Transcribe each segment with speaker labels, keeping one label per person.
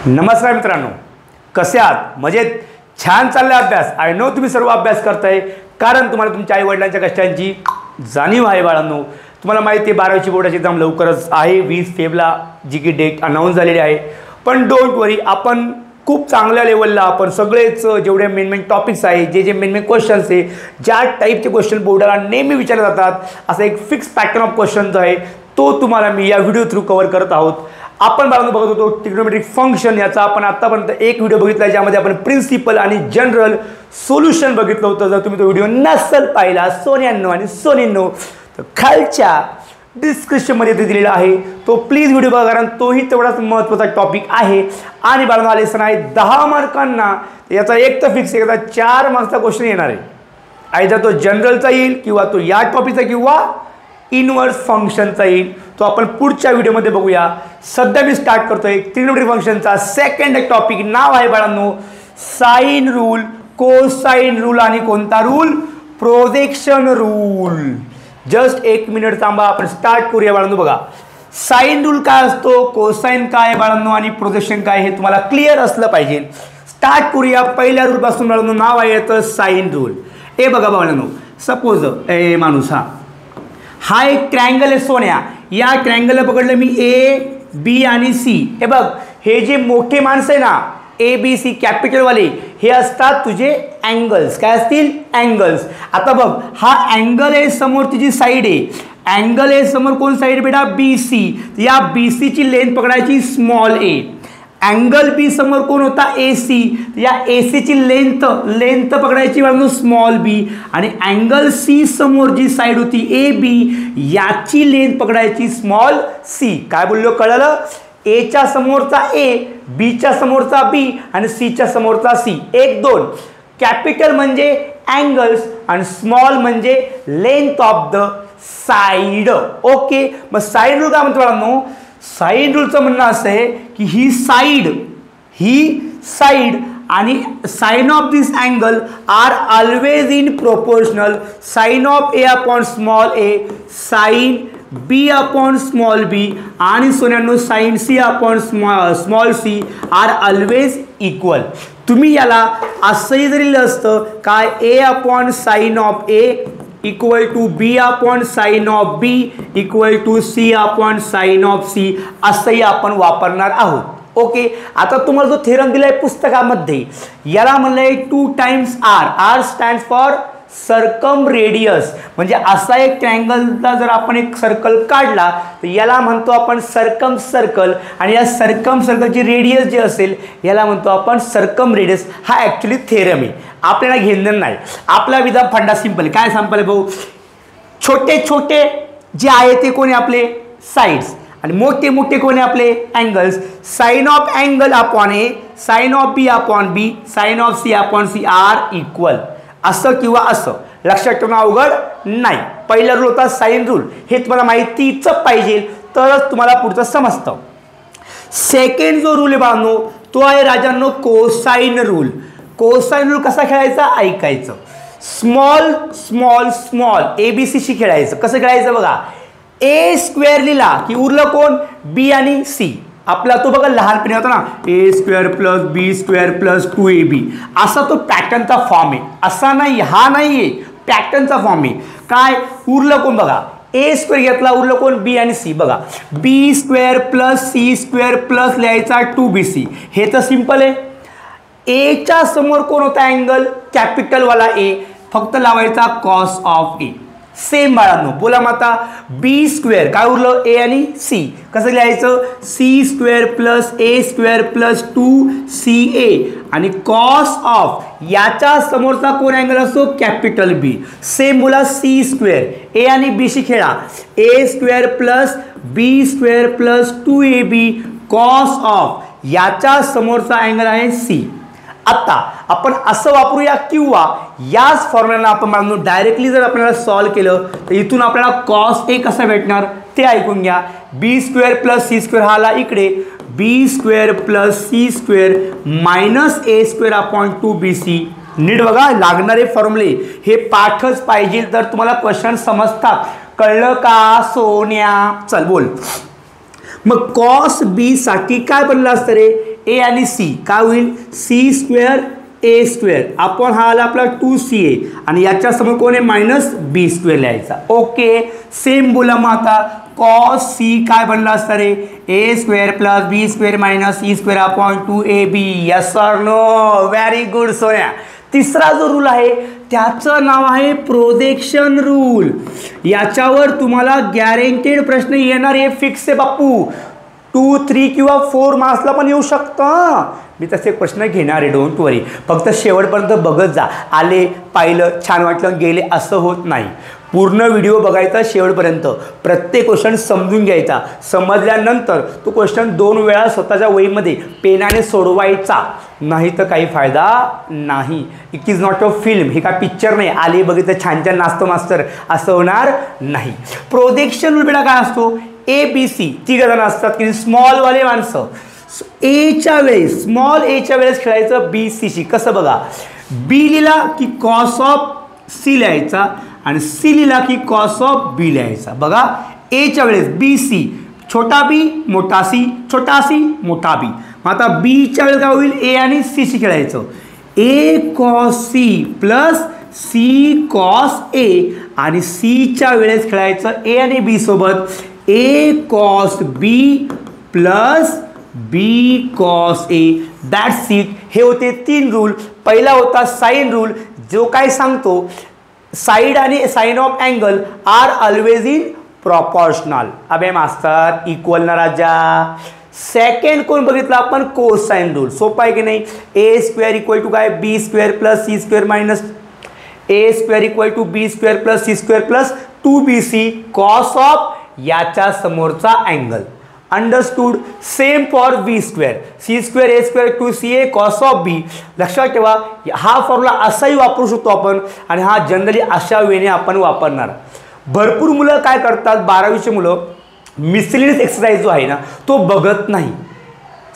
Speaker 1: नमस्कार मित्रांनो, कसे आहात? मजेत? छान चाललाय अभ्यास. आय नो तुम्ही सर्व अभ्यास करताय, कारण तुम्हाला तुमच्या आई वडिलांच्या कष्टांची जाणीव आहे. बाळांनो, तुम्हाला माहिती आहे 12वी बोर्डाची एक्झाम लवकरच आहे. 20 फेब्रुवारीला जी की डेट अनाऊन्स झालेली आहे. पण डोंट वरी, आपण खूप चांगल्या लेवलला आपण सगळेच जेवढे मेन टॉपिक्स आहे, जे मेन क्वेश्चन्स आहे, ज्या टाईपचे क्वेश्चन बोर्डाला नेहमी विचारले जातात, असा एक फिक्स पॅटर्न ऑफ क्वेश्चन जो आहे तो तुम्हाला मी या व्हिडिओ थ्रू कव्हर करत आहोत. आपण बाळांनो बघत होतो ट्रिग्नोमेट्रिक फंक्शन. याचा आपण आतापर्यंत एक व्हिडिओ बघितला, ज्यामध्ये आपण प्रिन्सिपल आणि जनरल सोल्युशन बघितलं होतं. जर तुम्ही तो व्हिडिओ नसेल पाहिला सोन्यांनो आणि सोनींनो, तर खालच्या डिस्क्रिप्शनमध्ये ते दिलेला आहे, तो प्लीज व्हिडिओ बघा, कारण तोही तेवढाच महत्त्वाचा टॉपिक आहे. आणि बाळांनो आलेसन आहे 10 मार्कांना. याचा एक तर फिक्स, एकदा 4 मार्क्सचा क्वेश्चन येणार आहे. आयदर तो जनरलचा येईल, किंवा तो या टॉपिकचा, किंवा इनवर्स फंक्शनचा येईल. तो आपण पुढच्या व्हिडिओमध्ये बघूया. सध्या मी स्टार्ट करतोय ट्रिग्नोमेट्रिक फंक्शनचा सेकंड टॉपिक. नाव आहे बाळांनो साइन रूल, कोसाइन रूल आणि कोणता rule? Projection rule. Just 1 minute थांबा, आपण स्टार्ट करूया बाळांनो. बघा, साइन रूल काय असतो, कोसाइन काय आहे बाळांनो, आणि प्रोजेक्शन काय हे तुम्हाला क्लिअर असलं पाहिजे. स्टार्ट करूया पहिल्या रूल पासून बाळांनो. नाव आहे याचं साइन रूल. हे बघा बाळांनो, सपोज माणूस हा एक ट्रायंगल आहे सोन्या. या ट्रायंगलला पकडलं मी ए बी आणि सी. हे बघ, हे जे मोठे माणसं आहे ना, ए बी सी कॅपिटलवाले, हे असतात तुझे अँगल्स. काय असतील? अँगल्स. आता बघ, हा अँगल आहे, समोर तिची साईड आहे. अँगल आहे समोर, कोण साईड बेटा? B C. या बी सीची लेंथ पकडायची स्मॉल ए. अँगल बी समोर कोण होता? ए सी. या ए सीची लेंथ पकडायची म्हणून स्मॉल बी. आणि अँगल सी समोर जी साईड होती ए बी, याची लेंथ पकडायची स्मॉल सी. काय बोललो कळलं? एच्या समोरचा ए, बीच्या समोरचा बी आणि सीच्या समोरचा सी. 1 2. कॅपिटल म्हणजे अँगल्स आणि स्मॉल म्हणजे length of the side. Okay, मग साईड रूल काय म्हणतो बाळांनो? साइन रूलचं म्हणणं असं आहे की ही साईड आणि sine of this angle are always in proportional. Sine of A upon small A, sine B upon small B आणि सोन्यांनो sine C upon small C are always equal. तुम्ही याला असंही जरी लिहिलं असतं काय, ए upon sine of a equal to b upon sine of b equal to c upon sine of c, असंही आपण वापरणार आहोत. ओके, आता तुम्हाला जो थेरम दिलाय पुस्तकामध्ये, याला म्हणलंय 2 times r. R stand for circum radius. म्हणजे असा एक ट्रायंगलचा जर आपण एक सर्कल काढला तर याला म्हणतो आपण सर्कम सर्कल. आणि या सर्कम सर्कलची रेडियस जे असेल याला म्हणतो आपण सर्कम रेडियस. हा ॲक्च्युली थेरम आहे, आपल्याला घेणं नाही. आपला विधा फंडा सिंपल. काय सिंपल आहे भाऊ? छोटे छोटे जे आहे ते कोणी आपले साइड्स, आणि मोठे मोठे कोणी आपले angles. Sine of angle upon a, sine of b upon b, sine of c upon c are equal. असं किंवा असं लक्षात ठेवणं अवघड नाही. पहिला रूल होता साइन रूल. हे तुम्हाला माहितीच पाहिजे, तरच तुम्हाला पुढचं समजतं. सेकंड जो रूल आहे बाळांनो, तो आहे राजांनो कोसाइन रूल. कोसाइन रूल कसा खेळायचा ऐकायचं. स्मॉल स्मॉल स्मॉल एबीसीशी खेळायचं. कसं खेळायचं बघा, ए स्क्वेअर लिहिला की उरलं कोण? बी आणि सी. आपला तो बघा लहानपणी होता ना, ए square plus B square plus 2ab. असा तो पॅटर्नचा फॉर्म आहे. असा नाही, हा नाही आहे, पॅटर्नचा फॉर्म आहे. काय उरलं कोण बघा? ए स्क्वेअर घेतला, उरलं कोण? बी आणि सी. बघा, B square plus C square plus लिहायचा 2bc. हे तर सिंपल आहे. एच्या समोर कोण होता अँगल? कॅपिटलवाला ए. फक्त लावायचा कॉस ऑफ ए. सेम बाळांनो, बोला माता. बी स्क्वेअर काय उरलं? ए आणि सी. कसं लिहायचं? C square plus A square plus 2ca. आणि कॉस ऑफ याच्या समोरचा कोण अँगल असतो? Capital B. सेम बोला सी स्क्वेअर. ए आणि बी शी खेळा. A square plus B square plus 2ab cos of याच्या समोरचा अँगल आहे सी. आता आपण असं वापरूया, किंवा याच फॉर्म्युला आपण म्हणून डायरेक्टली जर आपल्याला सॉल्व केलं तर इथून आपल्याला कॉस ए कसा भेटणार ते ऐकून घ्या. B square plus C square हा आला इकडे, B square plus C square minus A square upon 2bc. नीट बघा, लागणारे फॉर्म्युले हे पाठच पाहिजे, तर तुम्हाला क्वेश्चन समजतात. कळलं का सोन्या? चल बोल. मग कॉस बी साठी काय बनलं असतं रे? ए आणि सी, काय होईल सी स्क्वेअर ए स्क्वेअर आपण हा आला आपला 2ca आणि याच्या समोर कोण आहे मायनस बी स्क्वेअर लिहायचा. ओके सेम बोला मग आता कॉस सी काय बनला असतं रे A square plus B square minus C square upon 2ab. Yes or no? Very good सोन्या. तिसरा जो रूल आहे त्याचं नाव आहे प्रोजेक्शन रूल. याच्यावर तुम्हाला गॅरेंटेड प्रश्न येणार आहे, फिक्स आहे बाप्पू. 2, 3 किंवा 4 मार्क्सला पण येऊ शकतं. मी तसे प्रश्न घेणार आहे, डोंट वरी. फक्त शेवटपर्यंत बघत जा. आले पाहिलं छान वाटलं गेले असं होत नाही. पूर्ण व्हिडिओ बघायचा शेवटपर्यंत, प्रत्येक क्वेश्चन समजून घ्यायचा. समजल्यानंतर तो क्वेश्चन 2 वेळा स्वतःच्या वहीमध्ये पेनाने सोडवायचा, नाही तर काही फायदा नाही. It is not a film. हे काय पिक्चर नाही आले बघितलं छान छान नाचतो मास्तर असं होणार नाही. प्रोजेक्शन रूल बेटा काय असतो ABC 3 जण असतात की स्मॉलवाले माणसं. एच्या वेळेस स्मॉल एच्या वेळेस खेळायचं BCशी. कसं बघा बी लिहिला की कॉस ऑफ सी लिहायचा आणि सी लिहिला की कॉस ऑफ बी लिहायचा. बघा एच्या वेळेस BC छोटा बी मोठा सी छोटा सी मोठा बी. मग आता बीच्या वेळेस काय होईल ए आणि सीशी खेळायचं. A cos C plus C cos A आणि सीच्या वेळेस खेळायचं ए आणि बी सोबत A cos B plus B cos A. That's it. हे होते 3 रूल. पहिला होता साइन रूल जो काय सांगतो साइड आणि sine of angle are always in proportional. अबे मास्टर इक्वल ना राजा. सेकंड कोण बघितला आपण कोसाइन रूल. सोपा आहे की नाही. ए स्क्वेअर इक्वल टू काय B square plus C square minus A square equal to B square plus C square plus 2bc cos of याच्या समोरचा angle. Understood. Same for B square C square A square 2ca cos of B. लक्षात ठेवा हा formula असाही वापरू शकतो आपण आणि हा जनरली अशा वेने आपण वापरणार. भरपूर मुलं काय करतात 12वीचे मुलं मिसलिनियस एक्सरसाइज जो आहे ना तो बघत नाही.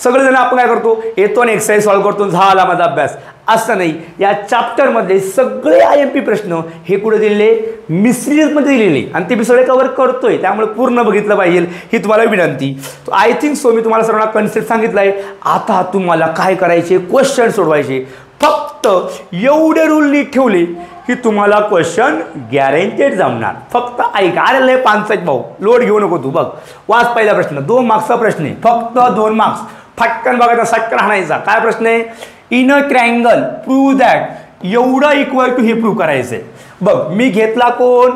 Speaker 1: सगळेजण आपण काय करतो येतो आणि एक्सरसाइज सॉल्व्ह करतो झाला माझा अभ्यास. असं नाही. या चॅप्टरमधले सगळे IMP प्रश्न हे कुठे दिलेले मिसलिनियसमध्ये दिलेले आणि ते मी सगळे कव्हर करतोय. त्यामुळे पूर्ण बघितलं पाहिजे ही तुम्हाला विनंती. आय थिंक सो मी तुम्हाला सर्वांना कन्सेप्ट सांगितलं आहे. आता तुम्हाला काय करायचे क्वेश्चन सोडवायचे. फक्त एवढे रूल नीट ठेवले की तुम्हाला क्वेश्चन गॅरेंटेड जमणार. फक्त ऐका. अरे लय पांचट भाऊ लोड घेऊ नको तू. बघ वाच पहिला प्रश्न 2 मार्क्सचा प्रश्न आहे. फक्त 2 मार्क्स. फटकन बघायचा सटकन हाणायचा. काय प्रश्न आहे in a triangle prove that एवढं इक्वल टू हे प्रूव्ह करायचं आहे. बघ मी घेतला कोण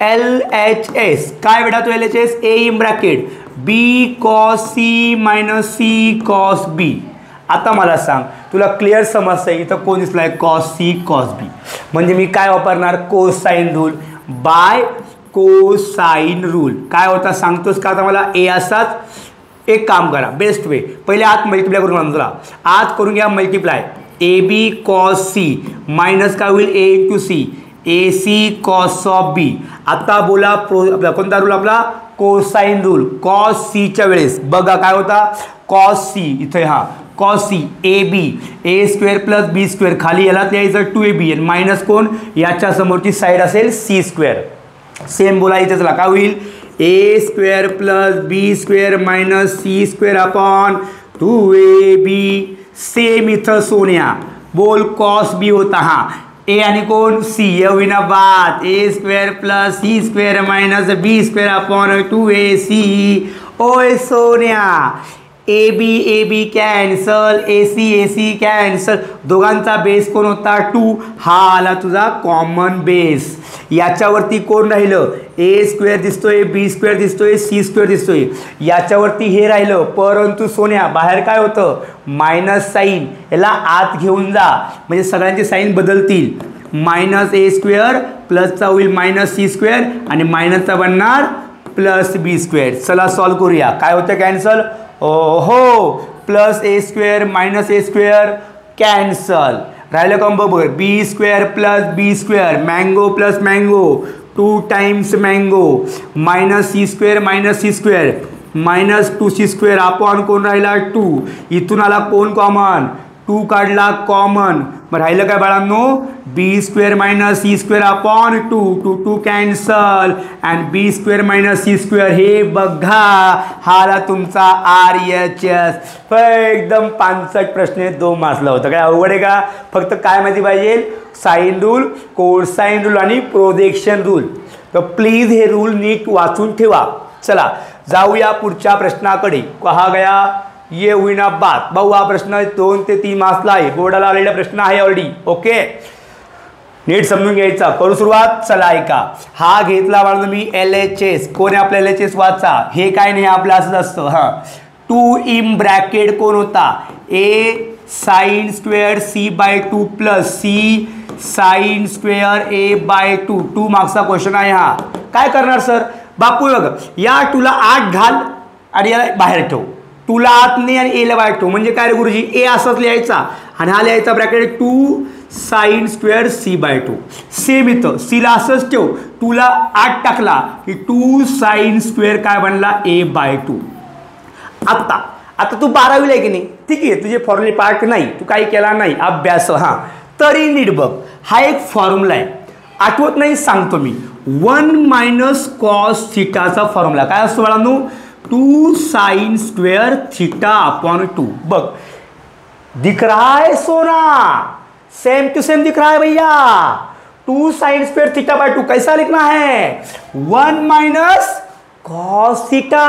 Speaker 1: LHS. काय बेटा तो LHS A in bracket B cos C minus C cos B. आता मला सांग तुला क्लिअर समजतंय इथं कोण दिसलाय कॉस सी कॉस बी. म्हणजे मी काय वापरणार cosine rule by cosine rule. काय होता सांगतोस का आता मला ए असाच. एक काम करा बेस्ट वे पहिले आत मल्टिप्लाय करून तुला आत करून घ्या multiply AB cos C minus काय होईल A into C AC cos of B. आता बोला आपला कोणता रूल आपला कोसाइन रूल. कॉस सीच्या वेळेस बघा काय होता कॉस सी इथे हा कॉस सी AB ए स्क्वेअर प्लस बी स्क्वेअर खाली याला लिहायचं 2AB आणि मायनस कोण याच्या समोरची साईड असेल सी स्क्वेअर. सेम बोला इथे चला काय होईल A square plus B square minus C square upon 2AB. Same इथं सोन्या बोल कॉस बी होता हा ए आणि कोण सी विना बात A square plus C square minus B square upon 2AC. ओय सोन्या AB कॅन्सल AC कॅन्सल. दोघांचा बेस कोण होता 2. हा आला तुझा कॉमन बेस. याच्यावरती कोण राहिलं ए स्क्वेअर दिसतोय बी स्क्वेअर दिसतोय सी स्क्वेअर दिसतोय. याच्यावरती हे राहिलं परंतु सोन्या बाहेर काय होतं मायनस साईन. याला आत घेऊन जा म्हणजे सगळ्यांचे साईन बदलतील. मायनस ए स्क्वेअर प्लसचा होईल मायनस सी स्क्वेअर आणि मायनसचा बनणार प्लस बी स्क्वेअर. चला सॉल्व करूया. काय होतं कॅन्सल हो plus A square minus A square cancel. राहिलं का बघ B square plus B square mango plus mango 2 times mango minus C square minus 2C square upon कोण राहिला 2. इथून आला कोण कॉमन 2 काढला कॉमन मग राहिलं काय बाळांनो, B square minus C square upon 2 2 cancel and B square minus C square. हे बघा हा तुमचा RHS. एकदम 65 प्रश्न 2 मार्क्सला होता. काय अवघड आहे का? फक्त काय माहिती पाहिजे, साइन रूल, कोसाइन रूल आणि प्रोजेक्शन रूल. तर प्लीज हे रूल नीट वाचून ठेवा. चला जाऊया पुढच्या प्रश्नाकडे. कहा गया, ये हुई ना बात. भाऊ हा प्रश्न 2 ते 3 मार्क्सला आहे, बोर्डाला आलेला प्रश्न आहे ऑलरेडी. ओके, नीट समजून घ्यायचा. करू सुरुवात. चला ऐका. हा घेतला म्हणून मी LHS. कोण आहे आपला LHS वाचा. हे काय नाही आपलं असंच असतं. हां, 2 इन ब्रॅकेट कोण होता, A sine square C/2 plus C sine square A/2. 2 मार्क्सचा क्वेश्चन आहे हा. काय करणार सर, बापू बघ, या 2ला 8 घाल आणि याला बाहेर ठेव. 2ला आत नाही आणि Aला बाहेर ठेव. म्हणजे काय रे गुरुजी, A असंच लिहायचा आणि हा लिहायचा bracket 2 sign square C/2. Same इथं Cला असंच ठेव. 2ला 8 टाकला की 2 साइन स्क्वेअर काय बनला A/2. आता तू 12वीला आहे की नाही, ठीक आहे, तुझे फॉर्म्युले पार्ट नाही, तू काही केला नाही अभ्यास. हां, तरी नीट बघ, हा एक फॉर्म्युला आहे, आठवत नाही सांगतो मी. 1 मायनस कॉस थिटाचा फॉर्म्युला काय असतो बाळांनो, 2 साइन स्क्वेअर थिटा अपॉन 2. बघ दिख रहा है सोना, सेम टू सेम दिख रहा है भैया. 2 साइन स्क्वेअर थीटा/2 कैसा लिखना है, 1 मायनस कॉस थीटा.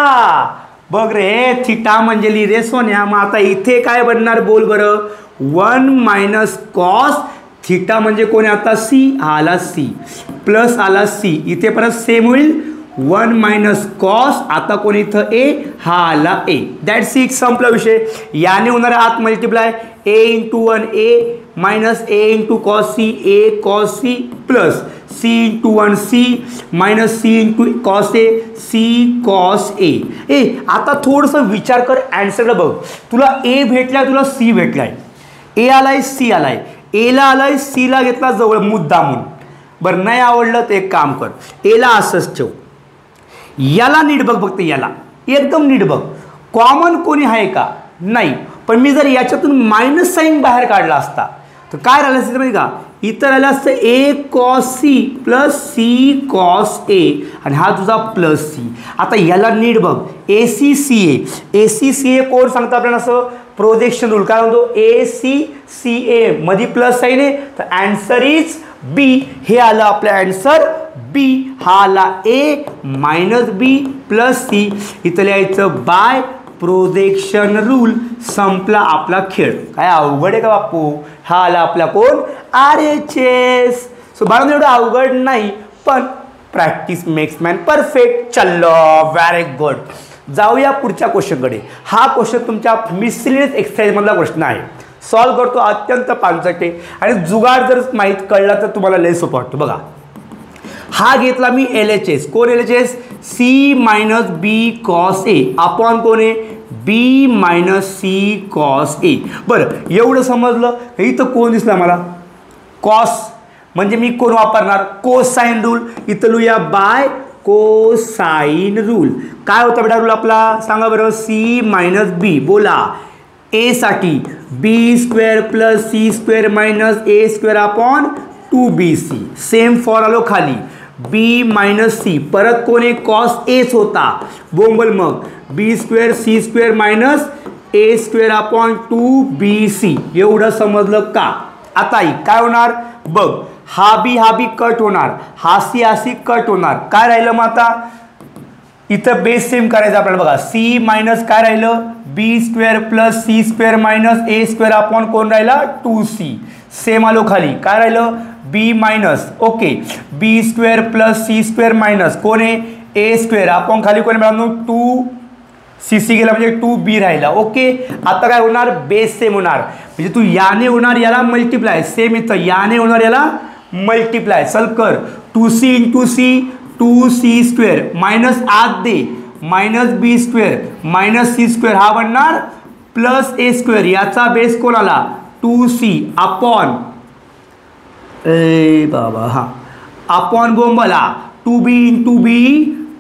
Speaker 1: बघ रे, थीटा म्हणजे लिहि रे सोन्या. मग आता इथे काय बनणार बोल बरं, 1 मायनस कॉस थीटा म्हणजे कोण आता C, आला C प्लस आला C. इथे परत सेम होईल, 1 मायनस कॉस, आता कोण इथं A, हा आला A. दॅट्स इट, संपला विषय. याने होणारा आत multiply A into 1 A minus A into cos C, A cos C plus C into 1 C minus C into cos A, C cos A. आता थोडंसं विचार कर, ॲन्सरला बघ. तुला A भेटलाय, तुला C भेटलाय, A आलाय C आलाय, Aला आलाय Cला घेतला जवळ मुद्दामून. बरं नाही आवडलं तर एक काम कर, Aला असंच ठेव. याला नीट बघ, फक्त याला एकदम नीट बघ. कॉमन कोणी आहे का, नाही. पण मी जर याच्यातून मायनस साईन बाहेर काढला असता तर काय राहिलं असतं माहिती का, इतर राहिलं असतं A cos C plus C cos A आणि हा तुझा प्लस C. आता याला नीट बघ, ACCA कोण सांगतं आपल्याला, असं प्रोजेक्शन रूल. काय म्हणतो, ACCA मध्ये प्लस साईन आहे, तर अँसर इज B. हे आलं आपलं अँसर B. हा आला A minus B plus C. इथं लिहायचं बाय प्रोजेक्शन रूल. संपला आपला खेळ. काय अवघड आहे का बापू. हा आला आपला कोण, RHS. सो बाळांनो एवढं अवघड नाही, पण प्रॅक्टिस मेक्स मॅन परफेक्ट. चलो, व्हेरी गुड. जाऊया पुढच्या क्वेश्चनकडे. हा क्वेश्चन तुमच्या मिसलिनियस एक्सरसाइजमधला प्रश्न आहे. सॉल्व करतो, अत्यंत पांचट आहे आणि जुगाड जर माहीत कळला तर तुम्हाला लय सोपं वाटतं. बघा हा घेतला मी LHS. कोण LHS, C minus B cos A upon कोण आहे, B minus C cos A. बरं एवढं समजलं. इथं कोण दिसला मला, कॉस, म्हणजे मी कोण वापरणार, कोसाइन रूल. इथं लिहूया बाय कोसाइन रूल. काय होता बेटा रूल आपला, सांगा बरं, C मायनस B. बोला, A साठी B square plus C square minus A square upon 2BC. Same for आलो खाली, B मायनस C. परत कोणी कॉस Aच होता, बोंबल. मग B square C square minus A square upon 2BC. एवढं समजलं का. आता काय होणार बघ, हा बी कट होणार, हा C कट होणार. काय राहिलं मग आता, इथं बेस सेम करायचं आपल्याला. बघा C मायनस काय राहिलं, B square plus C square minus A square upon कोण राहिला, 2C. सेम आलो खाली, काय राहिलं, B minus, okay, B square plus C square minus कोण आहे, A स्क्वेअर अपॉन खाली कोण मिळालं, 2CC गेला म्हणजे 2B राहिला. ओके, आता काय होणार, बेस सेम होणार. म्हणजे तू याने होणार याला मल्टिप्लाय, सेम इथं याने होणार याला मल्टिप्लाय. चल कर, 2C into C 2C square minus आत दे minus B square minus C square, हा बनणार प्लस A स्क्वेअर. याचा बेस कोण आला, 2C अपॉन बाबा हा अपॉन बोंबला 2B into B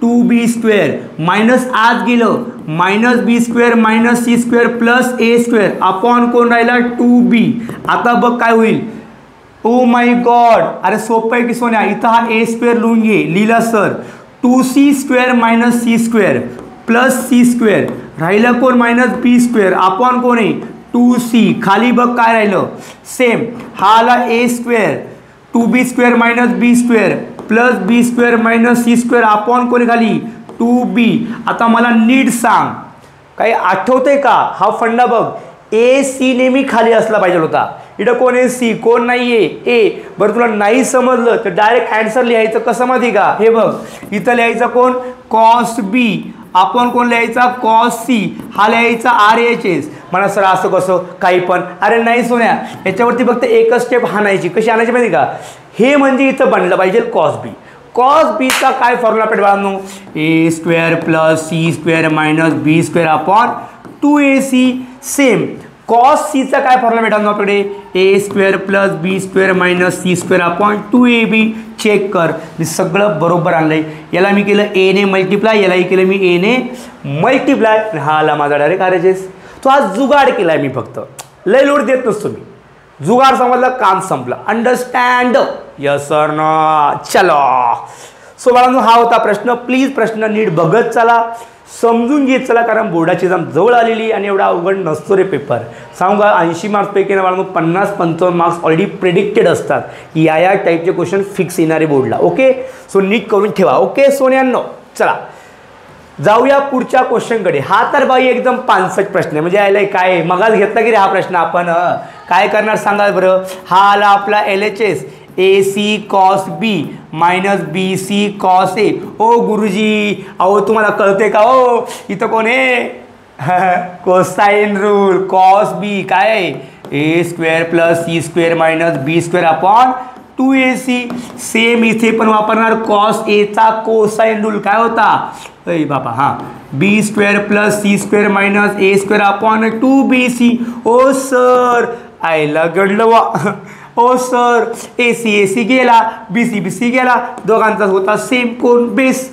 Speaker 1: 2B square minus आत गेलं minus B square minus C square plus A square upon कोण राहिला 2b. आता बघ काय होईल. ओ माय गॉड, अरे सोपं आहे की सोन्या. इथं हा ए स्क्वेअर लिहून घे. लिहिला sir 2c square minus C square plus C square राहिलं कोण मायनस बी स्क्वेअर अपॉन कोण आहे 2c. खाली बघ काय राहिलं सेम. हा आला A square 2b square minus B square plus B square minus C square upon कोणी खाली 2b. आता मला नीट सांग काही आठवते का हा फंडा बघ. ए सी नेहमी खाली असला पाहिजे होता. इथं कोण आहे सी, कोण नाही आहे ए. बरं तुला नाही समजलं तर डायरेक्ट आन्सर लिहायचं कसं माहिती का. हे बघ इथं लिहायचं कोण कॉस बी आपण कोण लिहायचा कॉस सी. हा लिहायचा RHS. म्हणा सर असं कसं काही पण. अरे नाही सोन्या, याच्यावरती फक्त एकच स्टेप हाणायची. कशी आणायची माहिती का. हे म्हणजे इथं बनलं पाहिजे कॉस बी. कॉस बीचा काय फॉर्म्युला पेट बाळांनो A square plus C square minus B square upon 2ac. Same cos सीचा काय फॉर्म्युला भेटांनो आपल्याकडे A square plus B square minus C square upon 2ab. Check कर मी सगळं बरोबर आणलंय. याला मी केलं ए ने मल्टिप्लाय, यालाही केलं मी ए ने मल्टिप्लाय. हा आला माझा डायरेक्ट RHS. तो आज जुगाड केलाय मी फक्त. लय लोड देत नसतो मी. जुगाड समजलं काम संपलं. Understand yes sir no. चलो सो बाळांनो हा होता प्रश्न. प्लीज प्रश्न नीट बघत चला, समजून घेत चला, कारण बोर्डाची एक्झाम जवळ आलेली आणि एवढा अवघड नसतो रे पेपर. सांगू का 80 मार्क्सपैकी ना बाळांनो 50-55 मार्क्स ऑलरेडी प्रेडिक्टेड असतात. या टाईपचे क्वेश्चन फिक्स येणारे बोर्डला. ओके सो नीट करून ठेवा. ओके सोन्यांनो चला जाऊया पुढच्या क्वेश्चनकडे. हा तर बाई एकदम 65 प्रश्न आहे. म्हणजे यायला काय मगाच घेतला की रे हा प्रश्न आपण काय करणार सांगा बरं. हा आला आपला LHS AC cos B minus BC cos A. ओ गुरुजी अहो तुम्हाला कळते का हो इथं कोण आहे कोसाइन रूल. cos B काय आहे A square plus C square minus B square upon 2ac. Same इथे पण वापरणार cos A चा कोसाइन रूल काय होता अय बाबा हां B square plus C square minus A square upon 2bc. ओ सर आयला घडलं वा. ओ सर AC गेला BC गेला. दोघांचा होता सेम कोण बेस.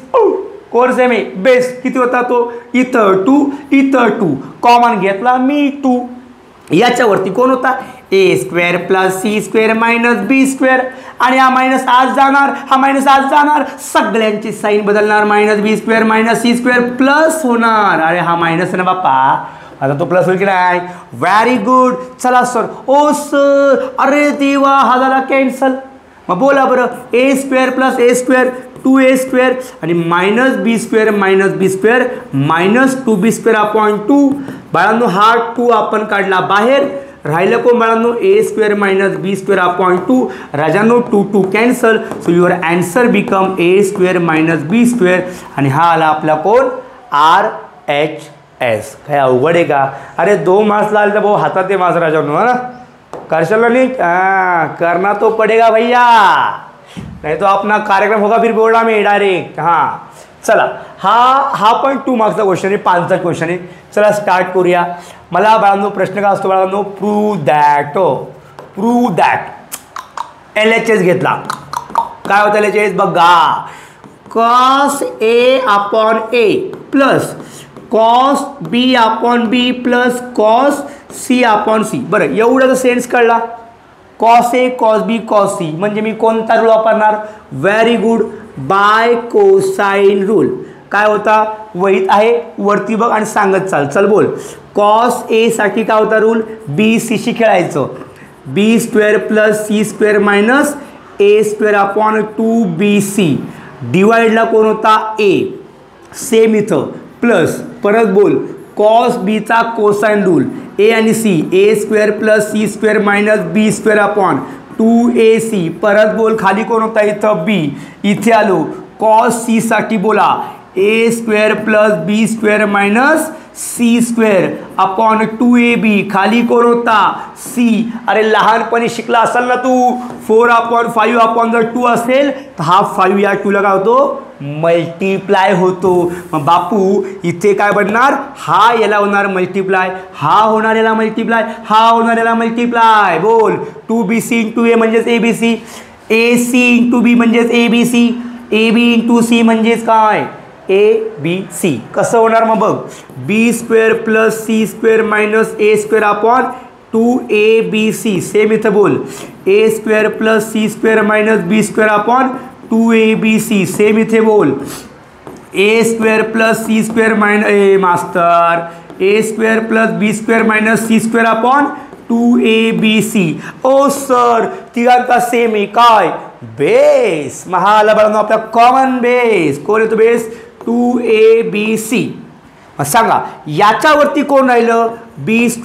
Speaker 1: कोण सेम आहे बेस. किती होता तो इथं 2 इथं 2 कॉमन घेतला मी 2. याच्यावरती कोण होता A square plus C square minus B square. आणि हा मायनस आज जाणार, हा मायनस आज जाणार, सगळ्यांची साईन बदलणार. Minus B square minus C square plus होणार. अरे हा मायनस ना बाप्पा, आता तो प्लस होईल की नाही. Very good. चला सर. ओ सर अरे देवा हा झाला कॅन्सल. मग बोला बरं A square plus A square 2a square आणि minus B square minus B square minus 2b square upon 2. बाळांनो हा 2 आपण काढला बाहेर. राहिलं कोण बाळांनो A square minus B square upon 2. राजांनो 2 cancel. So your answer become A square minus B square. आणि हा आला आपला कोण RHS. काय अवघड आहे का. अरे 2 मार्क्सला आले तर भाऊ हातात ते मार्क्स राजांनो हा करशाल नाही करना तो पडेगा भैया, नहीं तो अपना कार्यक्रम होगा फिर बोर्डा में डायरेक्ट. हाँ चला हा पण 2 मार्क्सचा क्वेश्चन आहे. 5चा क्वेश्चन आहे. चला स्टार्ट करूया. मला बाळांनो प्रश्न काय असतो बाळांनो प्रूव्ह दॅट LHS घेतला. काय होतं LHS बघा cos A upon A plus cos B upon B plus cos C upon C. बरं एवढं सेन्स कळला. cos A cos B cos C म्हणजे मी कोणता रूल वापरणार. Very good by cosine rule. काय होता वहीत आहे वरती बघ आणि सांगत चाल. चल बोल. cos A साठी काय होता रूल BC शी खेळायचं. B square plus C square minus A square upon 2BC. डिवाइडला कोण होता A. सेम इथं प्लस परत बोल cos B चा कोसाइन रूल A आणि C A square plus C square minus B square upon 2AC. परत बोल खाली कोण होता इथं B. इथे आलो cos C साठी बोला A square plus B square minus C square upon 2AB. खाली कोण होता C. अरे लहानपणी शिकला असाल ना तू 4/5 अपॉन जर 2 असेल तर हा 5 या 2ला काय होतो मल्टिप्लाय होतो. मग बापू इथे काय बनणार हा याला होणार मल्टिप्लाय, हा होणार याला मल्टिप्लाय, हा होणार याला मल्टिप्लाय. बोल 2BC इंटू A म्हणजेच ABC, AC इंटू B म्हणजेच ABC, AB इंटू C म्हणजेच काय ABC कसं होणार मग बघ, B² + C² - A² upon 2ABC. Same इथं बोल, A² + C² - B² upon 2ABC. Same इथे बोल, A² + C² मास्तर A² + B² - C² upon 2ABC. ओ सर तिघांचा सेम आहे काय, बेस. महाला बाळांनो आपला कॉमन बेस कोण येतो, बेस 2ABC. सांगा याच्यावरती कोण राहिलं, B² +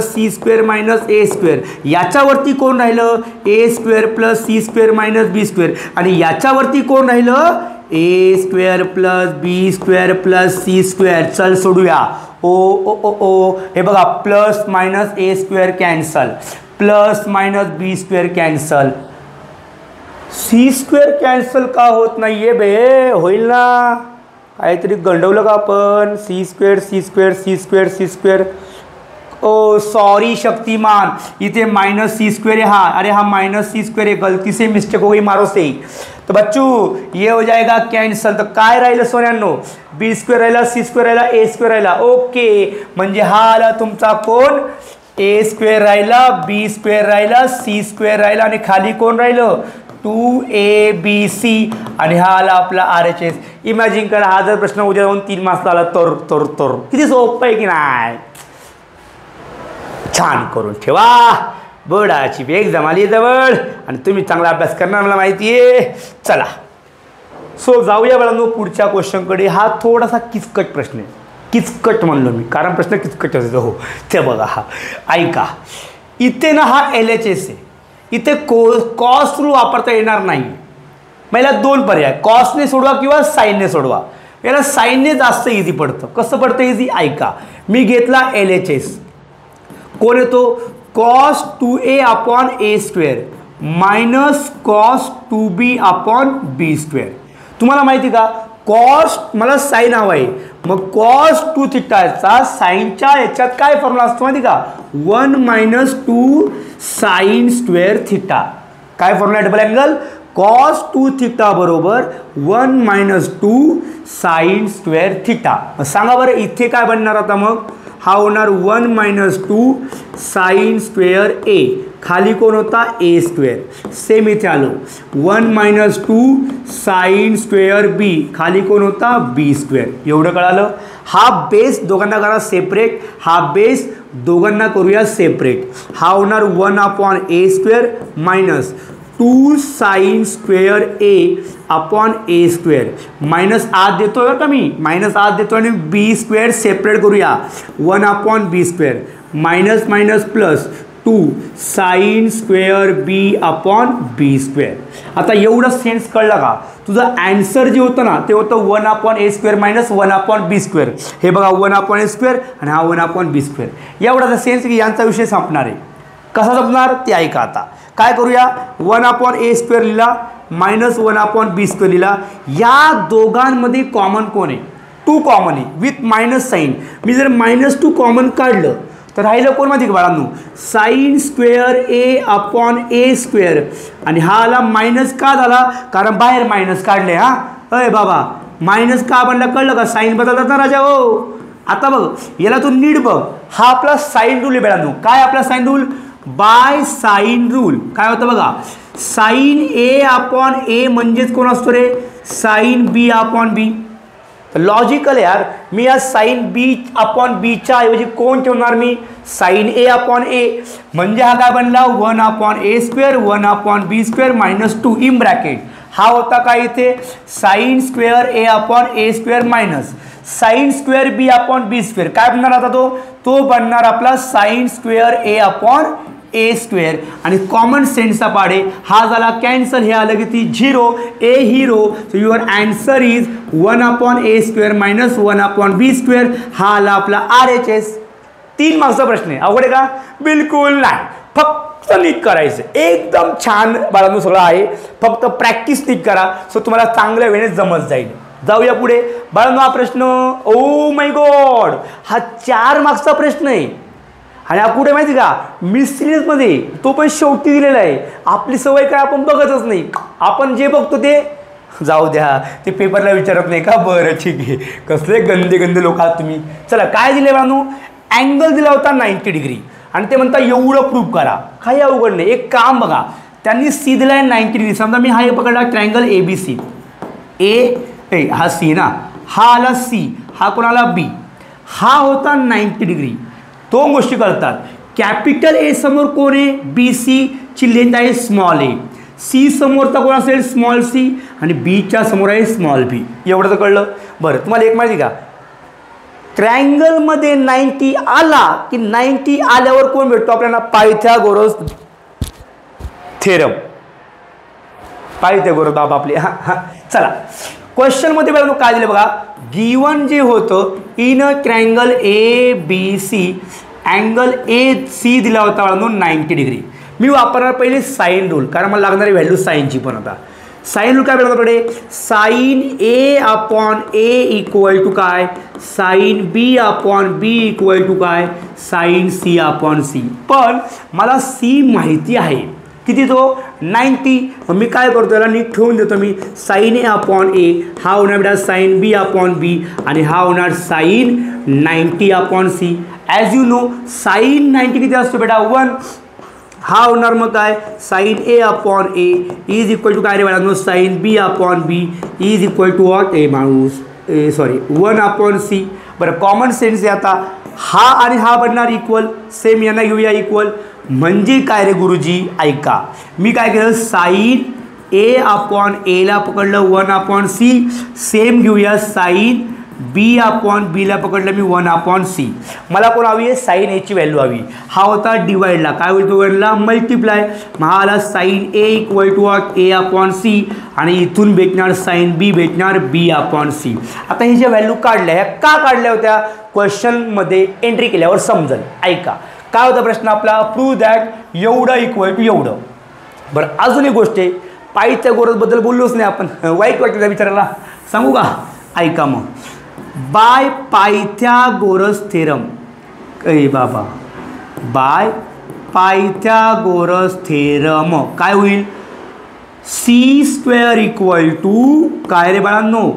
Speaker 1: C² - A². याच्यावरती कोण राहिलं, A² + C² - B². आणि याच्यावरती कोण राहिलं, A² + B² + C². चल सोडूया. ओ ओ ओ ओ हे बघा, plus minus A² cancel, plus minus B² cancel, C² cancel का होत नाहीये बे, होईल ना, काहीतरी गंडवलं का आपण, C². ओ सॉरी शक्तिमान, इथे -C² है, हा अरे हा -C² है, गलती से मिस्टेक हो गई मारो से. तो बच्चू ये हो जाएगा कैंसल. तर काय राहिलं सोन्यांनो, B² राहिला, C² राहिला, A² राहिला. ओके, म्हणजे हा आला तुमचा कोण, A² राहिला, B² राहिला, C² राहिला आणि खाली कोण राहिलं, 2ABC. आणि हा आला आपला RHS. इमॅजिन करा, हा जर प्रश्न उद्या जाऊन 3 मार्क्स आला तर किती सोपं आहे की नाही. छान करून ठेवा, बोर्डाची एक्झाम आली जवळ आणि तुम्ही चांगला अभ्यास करणार मला माहिती आहे. चला सो जाऊया बाळांनो पुढच्या क्वेश्चनकडे. हा थोडासा किचकट प्रश्न आहे, किचकट म्हणलो मी कारण प्रश्न किचकट असतो. हो ते बघा, हा ऐका, इथे ना हा LHS आहे, इथे कॉस रूल वापरता येणार नाही. मला 2 पर्याय, कॉसने सोडवा किंवा साईनने सोडवा. याला साईनने जास्त इझी पडतं. कसं पडतं इझी, ऐका, मी घेतला LHS, कोण येतो, cos 2A upon A² minus cos 2B upon B². तुम्हाला माहिती का, कॉस मला साईन हवा आहे, मग cos 2θ साईनच्या याच्यात काय फॉर्म्युला असतो माहिती का, 1 - 2 sin²θ. काय फॉर्म्युला, डबल अँगल cos 2θ बरोबर 1 - 2 sin²θ. सांगा बरं इथे काय बनणार आता, मग हा होणार 1 - 2 sin²A, खाली कोण होता, A². सेम इथे आलो, 1 - 2 sin²B, खाली कोण होता, B². एवढं कळालं. हा बेस दोघांना करा सेपरेट, हा बेस दोघांना करूया सेपरेट. हा होणार 1/A² minus 2 sin²A upon A². Minus आत देतोय बरं का मी, मायनस आत देतो आणि B² सेपरेट करूया, 1/B². Minus minus plus 2 sin²B upon B². आता एवढं सेन्स कळलं का, तुझं ॲन्सर जे होतं ना ते होतं 1/A² मायनस 1/B². हे बघा 1/A² आणि हा 1/B². एवढाचा सेन्स की यांचा विषय संपणार आहे. कसा संपणार ते ऐका. आता काय करूया, 1/A² लिहिला मायनस 1/B² लिहिला. या दोघांमध्ये कॉमन कोण आहे, 2 कॉमन आहे विथ मायनस साईन. मी जर -2 कॉमन काढलं तर राहिलं कोण माहिती का बाळांनो, sin²A अपॉन A². आणि हा आला मायनस का झाला, कारण बाहेर मायनस काढले. हा अय बाबा, मायनस का बनला कळलं का, साईन बदलतात ना राजा. हो आता बघ याला तू नीट बघ, हा आपला साईन रूल आहे बाळांनो. काय आपला sine rule, by sine rule काय होतं बघा, साईन A अपॉन A म्हणजेच कोण असतो रे, sine B upon B. Logical यार, मी या साईन B अपॉन Bच्या ऐवजी कोण ठेवणार, मी साईन A अपॉन A. म्हणजे हा काय बनला 1/A², 1/B² minus 2 in bracket. हा होता काय इथे sin²A upon A² minus sin²B upon B². काय बनणार आता तो बनणार आपला sin²A अपॉन A². आणि कॉमन सेन्सचा पाडे हा झाला कॅन्सल, हे आलं की ती 0, A hero. So your answer is 1/A² minus 1/B². हा आला आपला RHS. 3 मार्क्सचा प्रश्न आहे, अवघड आहे का, बिलकुल नाही, फक्त नीट करायचं. एकदम छान बाळांनो सगळं आहे, फक्त प्रॅक्टिस नीट करा. सो तुम्हाला चांगल्या वेळेस जमत जाईल. जाऊया पुढे बाळांनो. हा प्रश्न ओ माय गॉड, हा 4 मार्क्सचा प्रश्न आहे. आणि हा कुठे माहिती का, मिसलिनियसमध्ये, तो पण शेवटी दिलेला आहे. आपली सवय काय, आपण बघतच नाही, आपण जे बघतो ते जाऊ द्या, ते पेपरला विचारत नाही का? बरं ठीक आहे. कसले गंदे गंदे लोक आहात तुम्ही. चला काय दिले बानू? अँगल दिला होता 90 डिग्री आणि ते म्हणता एवढं प्रूव्ह करा. काही अवघड नाही. एक काम बघा, त्यांनी सी दिला आहे 90 डिग्री. समजा मी हा एक पकडला ट्रायंगल ABC. ए हा सी ना, हा आला सी, हा कोणाला बी, हा होता 90 डिग्री. दोन गोष्टी करतात. कॅपिटल ए समोर कोण आहे? BC ची लेंथ आहे स्मॉल ए. सी समोरचा कोण असेल? Small c. आणि बीच्या समोर आहे स्मॉल बी. एवढं तर कळलं. बरं तुम्हाला एक माहिती का, ट्रायंगलमध्ये 90 आला की 90 आल्यावर कोण भेटतो आपल्याला? Pythagoras theorem. पायथागोरस बाबा आपले. हां चला क्वेश्चनमध्ये बघा काय दिलं बघा. गिवन जे होतं in a triangle ABC angle AC दिला होता 90 डिग्री. मी वापरणार पहिले साइन रूल, कारण मला लागणारी व्हॅल्यू साईनची पण होता. साइन रूल काय भेटतो आपल्याकडे? Sine A upon A equal to काय? Sine B upon B equal to काय? Sine C upon C. पण मला C माहिती आहे किती? तो 90. मी काय करतो, याला नीट ठेवून देतो मी. साइन A अपॉन A हा होणार बेटा साइन B अपॉन B आणि हा होणार sine 90 upon C. As you know sine 90 किती असतो बेटा? 1. हा होणार मग काय? Sine A upon A is equal to काय रे बाळांनो? Sine B upon B is equal to what? ए माणूस सॉरी 1 अपॉन C. बरं कॉमन सेन्स आहे आता. हा आणि हा बनणार इक्वल. सेम यांना घेऊया इक्वल. म्हणजे काय रे गुरुजी? ऐका, मी काय केलं? साइन A अपॉन Aला पकडलं 1 अपॉन C. सेम घेऊया साइन B अपॉन Bला पकडलं मी 1 अपॉन C. मला कोण हवी आहे? साइन Aची व्हॅल्यू हवी. हा होता डिवाइडला. काय होईल? डिवाइडला मल्टिप्लाय. मग हा आला sine A equal to what? A upon C. आणि इथून भेटणार साइन B भेटणार B अपॉन C. आता हे ज्या व्हॅल्यू काढल्या ह्या का काढल्या होत्या? क्वेश्चनमध्ये एंट्री केल्यावर समजेल. ऐका काय होता प्रश्न आपला? प्रूव्ह दॅट एवढं इक्वल टू एवढं. बरं अजून एक गोष्ट आहे, पायथागोरसबद्दल बोललोच नाही आपण. वाईट वाटतं विचारायला, सांगू का? ऐका मग. Bye Pythagoras theorem. ए बाबा, बाय पायथागोरस थेरम काय होईल? C स्क्वेअर इक्वल टू काय रे बाळांनो?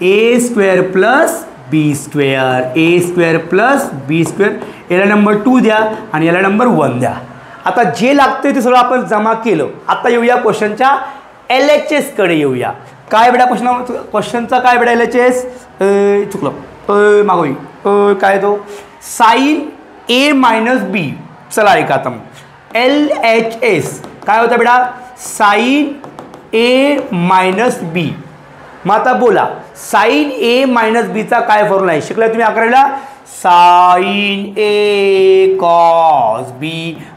Speaker 1: A square plus B square. A square plus B square. याला नंबर 2 द्या आणि याला नंबर 1 द्या. आता जे लागते ते सगळं आपण जमा केलं. आता येऊया क्वेश्चनच्या LHS कडे येऊया. काय बेटा क्वेश्चनचा काय बेटा LHS? चुकलं मागोई. काय तो? Sine A minus B. चला ऐका आता मग LHS काय होतं बेटा? Sine A minus B. मग आता बोला साइन A मायनस बीचा काय फॉर्म्युला आहे? शिकलाय तुम्ही 11वीला? Sine A cos B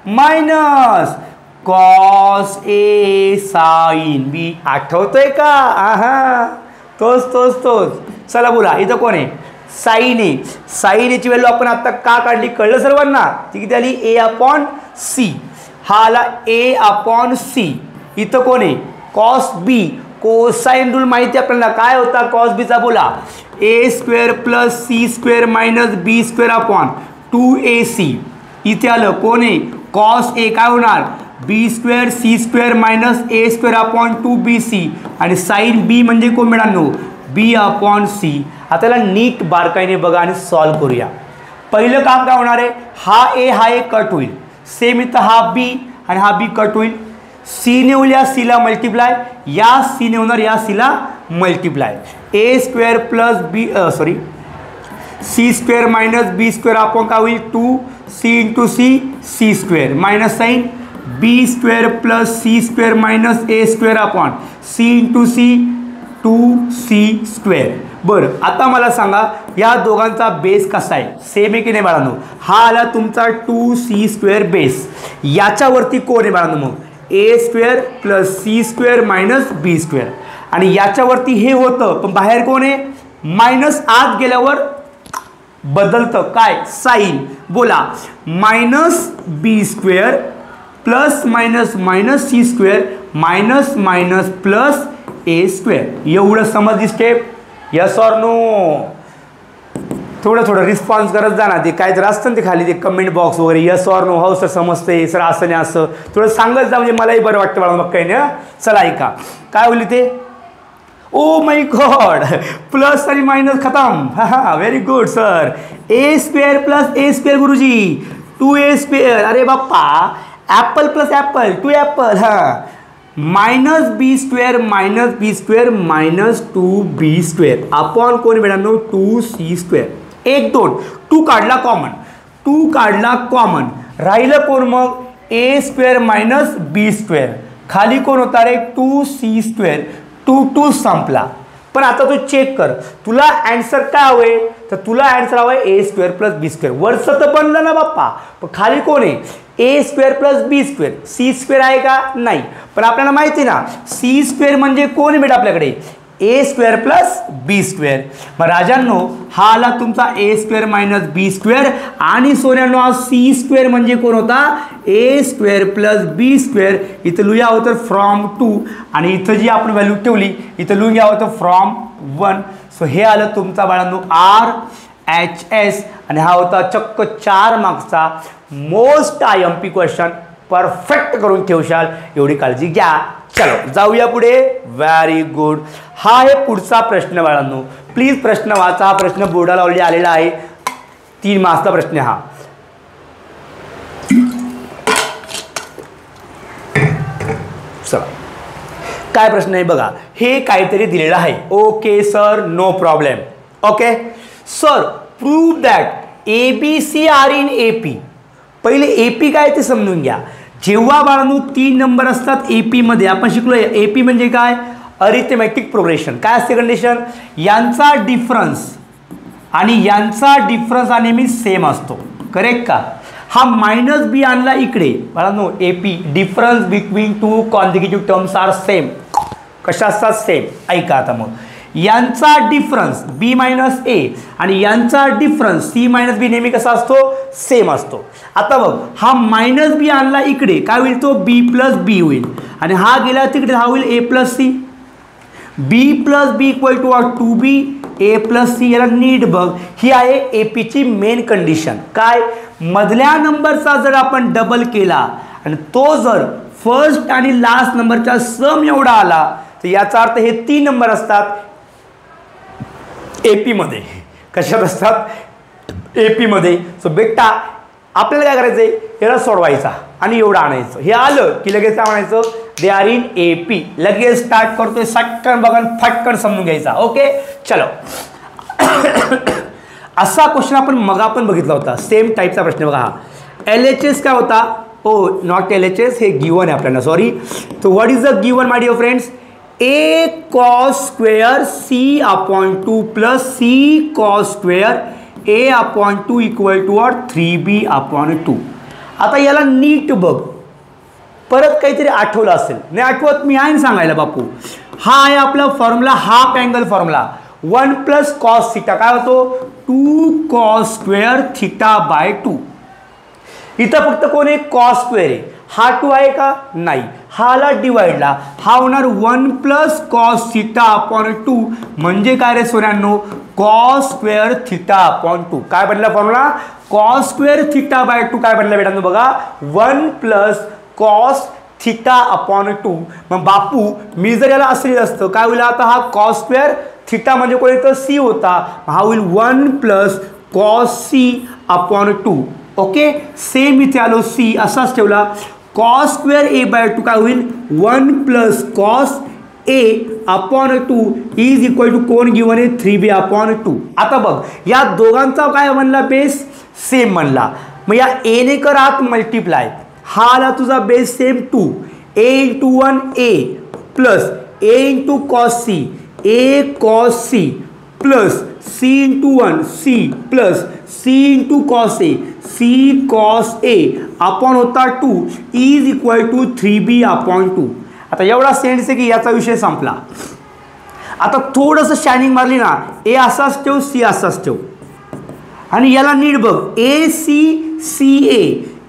Speaker 1: minus cos A sine B. आठवतोय का? आहा तोच. चला बोला इथं कोण आहे? Sine A. साइन Aची व्हॅल्यू आपण आता का काढली कळलं सर्वांना? ती किती आली? A upon C. हा आला A अपॉन C. इथं कोण आहे? Cos B. कोसाइन रूल माहिती आपल्याला काय होता कॉस बीचा? बोला A square plus C square minus B square upon 2AC. इथे आलं कोण आहे? Cos A. काय होणार? B square C square minus A square upon 2BC. आणि साइन B म्हणजे कोण मिळालो? B upon C. आता त्याला नीट बारकाईने बघा आणि सॉल्व करूया. पहिलं काम काय होणार आहे? हा A हा A कट होईल. सेम इथं हा B आणि हा B कट होईल. C ने होईल या C ला मल्टिप्लाय. या C ने होणार या C ला multiply. A square plus B sorry C square minus B square upon काय होईल? 2C into C square minus sine B square plus C square minus A square upon C into C 2C square. बरं आता मला सांगा या दोघांचा base कसा आहे? सेम आहे की नाही बाळांनो? हा आला तुमचा 2C स्क्वेअर बेस. याच्यावरती कोण आहे बाळांनो? मग A square plus C square minus B square. आणि याच्यावरती हे होतं पण बाहेर कोण आहे? मायनस. आत गेल्यावर बदलतं काय? साइन. बोला minus B square plus minus minus C square minus minus plus A square. एवढं समजली स्टेप? Yes or no? थोडं रिस्पॉन्स करत जा ना. ते काय जर असतं ते खाली ते कमेंट बॉक्स वगैरे यस ऑर नो. हो सर समजते सर, असं नाही असं थोडं सांगत जा म्हणजे मलाही बरं वाटतं बाळा. मग काही नाही. चला ऐका काय होईल ते? ओ माय गॉड, प्लस आणि मायनस खतम. हा very good sir. A square plus A square गुरुजी 2a स्क्वेअर. अरे बाप्पा, ॲपल प्लस ॲपल 2 ॲपल. हां, minus B square minus 2b square upon कोण मिळालो 2c स्क्वेअर. 1 2 2 काढला कॉमन राहिलं कोण मग ए स्क्वेअर मायनस बी स्क्वेअर. खाली कोण होता रे 2c स्क्वेअर. 2 संपला. पण आता तू चेक कर, तुला आन्सर काय हवंय, तर तुला आन्सर हवंय ए स्क्वेअर प्लस बी स्क्वेअर. वरचं तर बनलं ना बाप्पा, पण खाली कोण आहे A square plus B square. C square आहे का नाही, पण आपल्याला माहिती ना सी स्क्वेअर म्हणजे कोण भेट आपल्याकडे A square plus B square. मग राजांनो हा आला तुमचा ए स्क्वेअर मायनस बी स्क्वेअर आणि सोन्यानो हा सी स्क्वेअर म्हणजे कोण होता A square plus B square. इथं लिहूया होतं फ्रॉम 2 आणि इथं जी आपण व्हॅल्यू ठेवली इथं लिहून घ्या होतं फ्रॉम 1. सो हे आलं तुमचा बाळांनो RHS आणि हा होता चक्क 4 मार्क्सचा मोस्ट IMP क्वेश्चन. परफेक्ट करून ठेवशाल एवढी काळजी घ्या. चलो जाऊया पुढे. Very good. हा आहे पुढचा प्रश्न बाळांनो. प्लीज प्रश्न वाचा. हा प्रश्न बोर्डाला ऑलरेडी आलेला आहे. 3 मार्क्सचा प्रश्न हा. चला काय प्रश्न आहे बघा. हे काहीतरी दिलेलं आहे. Okay sir, no problem. Okay sir, prove that ABC are in AP. पहिले AP काय ते समजून घ्या. जेव्हा बाळांनो 3 नंबर असतात AP मध्ये, आपण शिकलो AP म्हणजे काय अरिथमेटिक प्रोग्रेशन. काय असते कंडिशन, यांचा डिफरन्स आणि यांचा डिफरन्स हा नेहमी सेम असतो. करेक्ट का. हा मायनस बी आणला इकडे बाळांनो AP difference between 2 consecutive terms are same. कशा असतात सेम. ऐका आता मग यांचा डिफरन्स बी मायनस ए आणि यांचा डिफरन्स सी मायनस बी नेहमी कसा असतो सेम असतो. आता बघ हा मायनस बी आणला इकडे काय होईल तो बी प्लस बी होईल आणि हा गेला तिकडे हा होईल A plus C. B plus B equal to 2b A plus C. याला नीट बघ, ही आहे एपीची मेन कंडिशन. काय मधल्या नंबरचा जर आपण डबल केला आणि तो जर फर्स्ट आणि लास्ट नंबरचा सम एवढा आला तर याचा अर्थ हे 3 नंबर असतात AP मध्ये. कशात असतात AP मध्ये. सो बेटा आपल्याला काय करायचंय याला सोडवायचा आणि एवढं आणायचं. हे आलं की लगेच काय म्हणायचं दे आर इन AP. लगेच स्टार्ट करतोय सटकन बघा फटकन समजून घ्यायचा. ओके चलो. असा क्वेश्चन आपण मग आपण बघितला होता. सेम टाईपचा प्रश्न बघा. हा LHS काय होता. ओ नॉट LHS, हे गिवन आहे आपल्याला सॉरी. तो what is the given my dear friends. A cos square C upon 2 plus C cos square A upon 2 equal to what 3B upon 2. आता याला नीट बघ, परत काहीतरी आठवलं असेल. नाही आठवत मी आहे सांगायला बापू. हा आहे आपला formula half angle formula. 1 plus cos theta काय होतो 2 cos square थिटा बाय 2. इथं फक्त कोण आहे कॉस स्क्वेअर आहे. हा 2 आहे का नाही. हा आला डिवाइडला, हा होणार 1 प्लस कॉस थिटा अपॉन 2 म्हणजे काय रे सोन्यांनो कॉस स्क्वेअर थिटा अपॉन 2. काय बनला formula cos square theta by 2. काय बनला बेटांनो बघा 1 प्लस कॉस थिटा अपॉन 2. मग बापू मी जर याला असं लिहिलं असतं काय होईल. आता हा कॉस स्क्वेअर थिटा म्हणजे कोण येतं सी होता. हा होईल 1 plus cos c upon 2. Okay same इथे आलो सी असाच ठेवला. कॉस स्क्वेअर ए बाय 2 काय होईल 1 plus cos a upon 2 is equal to कोण गिवन आहे 3b अपॉन 2. आता बघ या दोघांचा काय म्हणला बेस सेम म्हणला. मग या ए ने कर आत मल्टिप्लाय. हा आला तुझा base same 2 a into 1 a plus a into cos c a cos C plus c into 1 c plus c into cos a c cos a upon होता 2 is equal to 3b upon 2. आता एवढा sense आहे की याचा विषय संपला. आता थोडंसं शायनिंग मारली ना ए असाच ठेव सी असाच ठेव आणि याला नीट बघ ए सी सी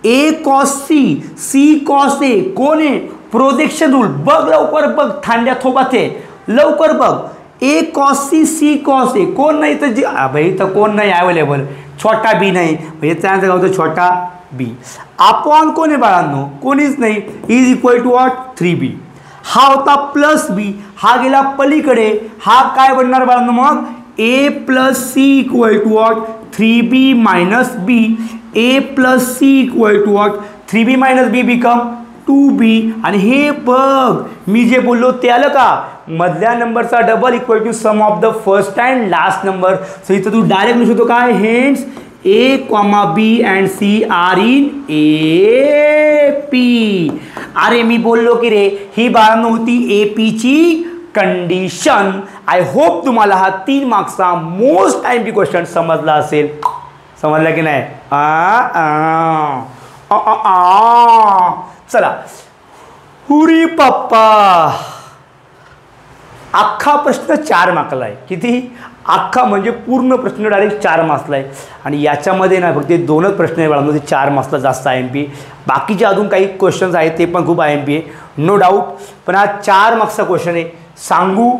Speaker 1: ए कॉस सी सी कॉस ए कोण आहे प्रोजेक्शन रूल. बघ लवकर बघ थांड्या थोबात आहे लवकर बघ. ए कॉस सी सी कॉस ए कोण नाही तर जी भाई तर कोण नाही अवेलेबल. छोटा बी नाही म्हणजे त्यानंतर काय होतं छोटा बी अपॉन कोण आहे बाळांनो कोणीच नाही is equal to what 3b. हा होता प्लस बी, हा गेला पलीकडे, हा काय बनणार बाळांनो मग A plus C equal to what 3b minus B, A plus C equal to what 3b minus B become 2b. आणि हे बघ मी जे बोललो ते आलं का, मधल्या नंबरचा double equal to sum of the first and last number. So इथं तू डायरेक्ट लिहू शकतो काय, hence A, B and C are in AP. अरे मी बोललो की रे ही बाळांनो होती AP ची कंडिशन. आय होप तुम्हाला हा 3 मार्क्सचा मोस्ट टाइमची क्वेश्चन समजला असेल. समजला की नाही? चला हुरी पप्पा, अख्खा प्रश्न 4 मार्कला आहे. किती? अख्खा म्हणजे पूर्ण प्रश्न डायरेक्ट 4 मार्क्सला आहे. आणि याच्यामध्ये ना फक्त 2च प्रश्न आहे बाळांनो, ते 4 मार्क्सला जास्त IMP. बाकीचे अजून काही क्वेश्चन्स आहेत ते पण खूप IMP आहे, नो डाऊट. पण हा 4 मार्क्सचा क्वेश्चन आहे. सांगू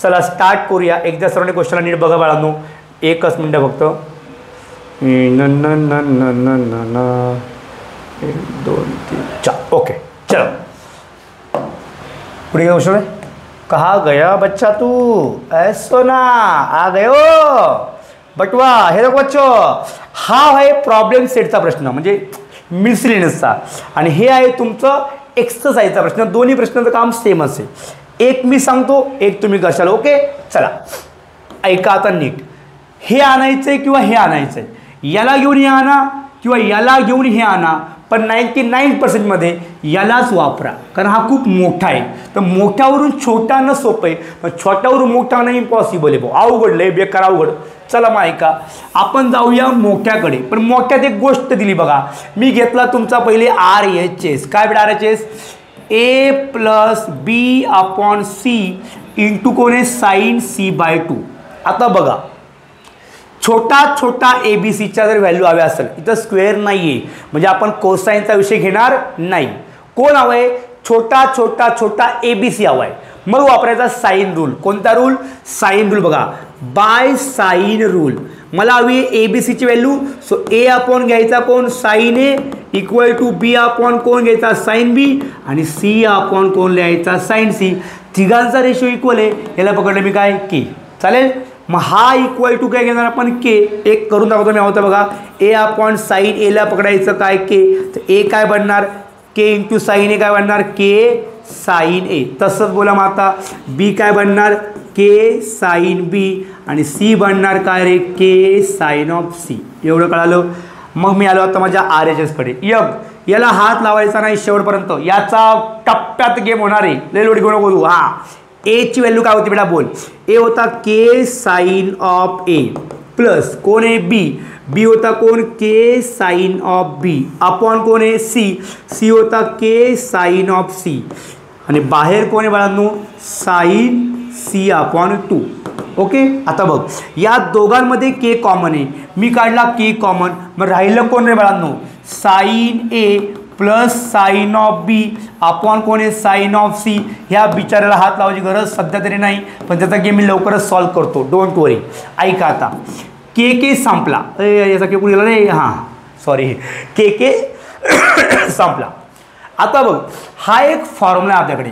Speaker 1: चला स्टार्ट करूया. एकदा सर्वांनी क्वेश्चनला नीट बघा बाळांनो, 1च मिनटं फक्त. 1 2 3 4 ओके चलो पुढे क्वेश्चन आहे. कहाँ गया बच्चा तू, ऐसो ना आ गयो बटवा. हे देखो बच्चो, हा आहे प्रॉब्लेम सेटचा प्रश्न म्हणजे मिसलेनियसचा, आणि हे आहे तुमचं एक्सरसाइजचा प्रश्न. दोन्ही प्रश्नाचं काम सेम असेल. एक मी सांगतो, एक तुम्ही करशाल. ओके चला ऐका आता नीट. हे आणायचंय किंवा हे आणायचंय, याला घेऊन हे आणा किंवा याला घेऊन हे आणा, पण 99% मध्ये यालाच वापरा, कारण हा खूप मोठा आहे. तर मोठ्यावरून छोटा न सोपं आहे, पण छोट्यावरून मोठा नाही इम्पॉसिबल आहे. अवघड लय बेकार अवघड. चला मग ऐका, आपण जाऊया मोठ्याकडे. पण मोठ्यात एक गोष्ट दिली बघा, मी घेतला तुमचा पहिले RHS. काय बेटा RHS? A plus b upon c into कोण आहे साइन C/2. आता बघा छोटा छोटा ABCच्या जर व्हॅल्यू हव्या असेल, इथं स्क्वेअर नाही आहे म्हणजे आपण कोसाईनचा विषय घेणार नाही. कोण हवं आहे? छोटा छोटा छोटा ABC हवा आहे. मग वापरायचा साइन रूल. कोणता रूल? Sine rule. बघा बाय साइन रूल मला हवी आहे ABCची व्हॅल्यू. सो A अपॉन घ्यायचा कोण sine A equal to B upon कोण घ्यायचा साइन B आणि C अपॉन कोण लिहायचा साइन C. तिघांचा रेशो इक्वल आहे. याला पकडलं मी काय K. चालेल. मग हा इक्वल टू काय घेणार आपण K. एक करून दाखवतो मी. होतं बघा A अपॉन साइन A ला पकडायचं काय K. तर A काय बनणार K इंटू साइन A काय बनणार K साइन A. तसंच बोला मग आता B काय बनणार K साइन B आणि C बनणार काय रे K साइन ऑफ C. एवढं कळालं. मग मी आलो आता माझ्या RHS कडे. याला हात लावायचा नाही शेवटपर्यंत, याचा टप्प्यात गेम होणार आहे. लय लोड घेऊ नको तू. हा A ची व्हॅल्यू काय होती बेटा बोल. A होता K sine of A plus कोण आहे B. B होता कोण K sine of B upon कोण आहे C. C होता K साइन ऑफ C आणि बाहेर कोण आहे बाळांनो साइन C अपॉन 2. ओके. आता बघ या दोघांमध्ये K कॉमन आहे, मी काढला K कॉमन. मग राहिलं कोण रे बाळांनो sine A plus sine of B upon कोण आहे साइन ऑफ C. ह्या बिचाऱ्याला हात लावायची गरज सध्या तरी नाही, पण त्याचा गेम मी लवकरच सॉल्व करतो. डोंट वरी. ऐका आता K संपला. याचा K कुठे गेला रे. हां सॉरी K संपला. आता बघ हा एक फॉर्म्युला आहे आपल्याकडे.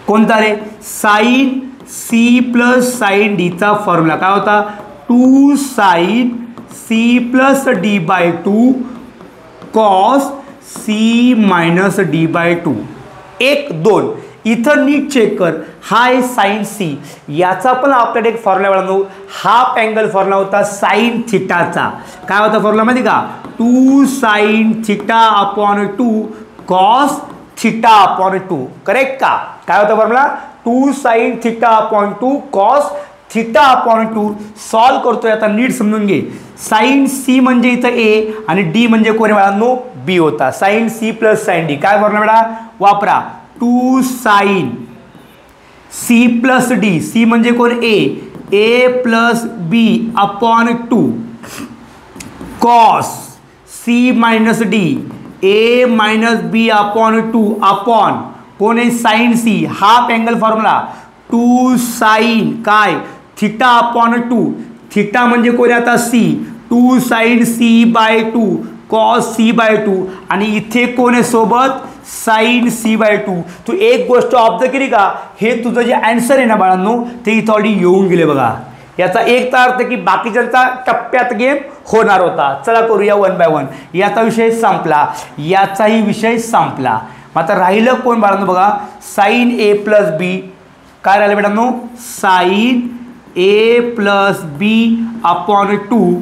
Speaker 1: कोणता रे साइन C प्लस साइन Dचा फॉर्म्युला काय होता 2 sine C plus D/2 cos C minus D/2. 1 2 इथं नीट चेक कर. हा आहे साइन C. याचा पण आपल्याकडे एक फॉर्म्युला बनवू. हाफ अँगल फॉर्म्युला होता साइन थिटाचा. काय होता फॉर्म्युला माहिती का 2 sine theta upon 2 cos theta upon 2. Correct का? काय होता formula 2 sine theta upon 2 cos theta upon 2. Solve करतोय आता नीट समजून घे. साइन C म्हणजे इथं A आणि D म्हणजे कोणी बाळांनो B होता. Sine C plus sine D. काय फॉर्म्युला बेटा वापरा 2 sine C plus D. C म्हणजे कोण A plus B upon 2 cos C minus D A minus B upon 2 upon कोण आहे sine C. Half angle formula 2 sine काय theta upon 2. Theta म्हणजे कोण आता C. 2 sign C/2 cos C/2 आणि इथे कोण आहे सोबत साईन C/2. तू एक गोष्ट ऑब्झर्व केली का, हे तुझं जे आन्सर आहे ना बाळांनो ते इथं ऑलरेडी येऊन गेले बघा. याचा एक तर अर्थ की बाकीच्यांचा टप्प्यात गेम होणार होता. चला करूया 1 बाय 1. याचा विषय संपला, याचाही विषय संपला. मग आता राहिलं कोण बाळांनो बघा, साईन A+B. काय राहिलं बेटांनो, साईन A+B/2.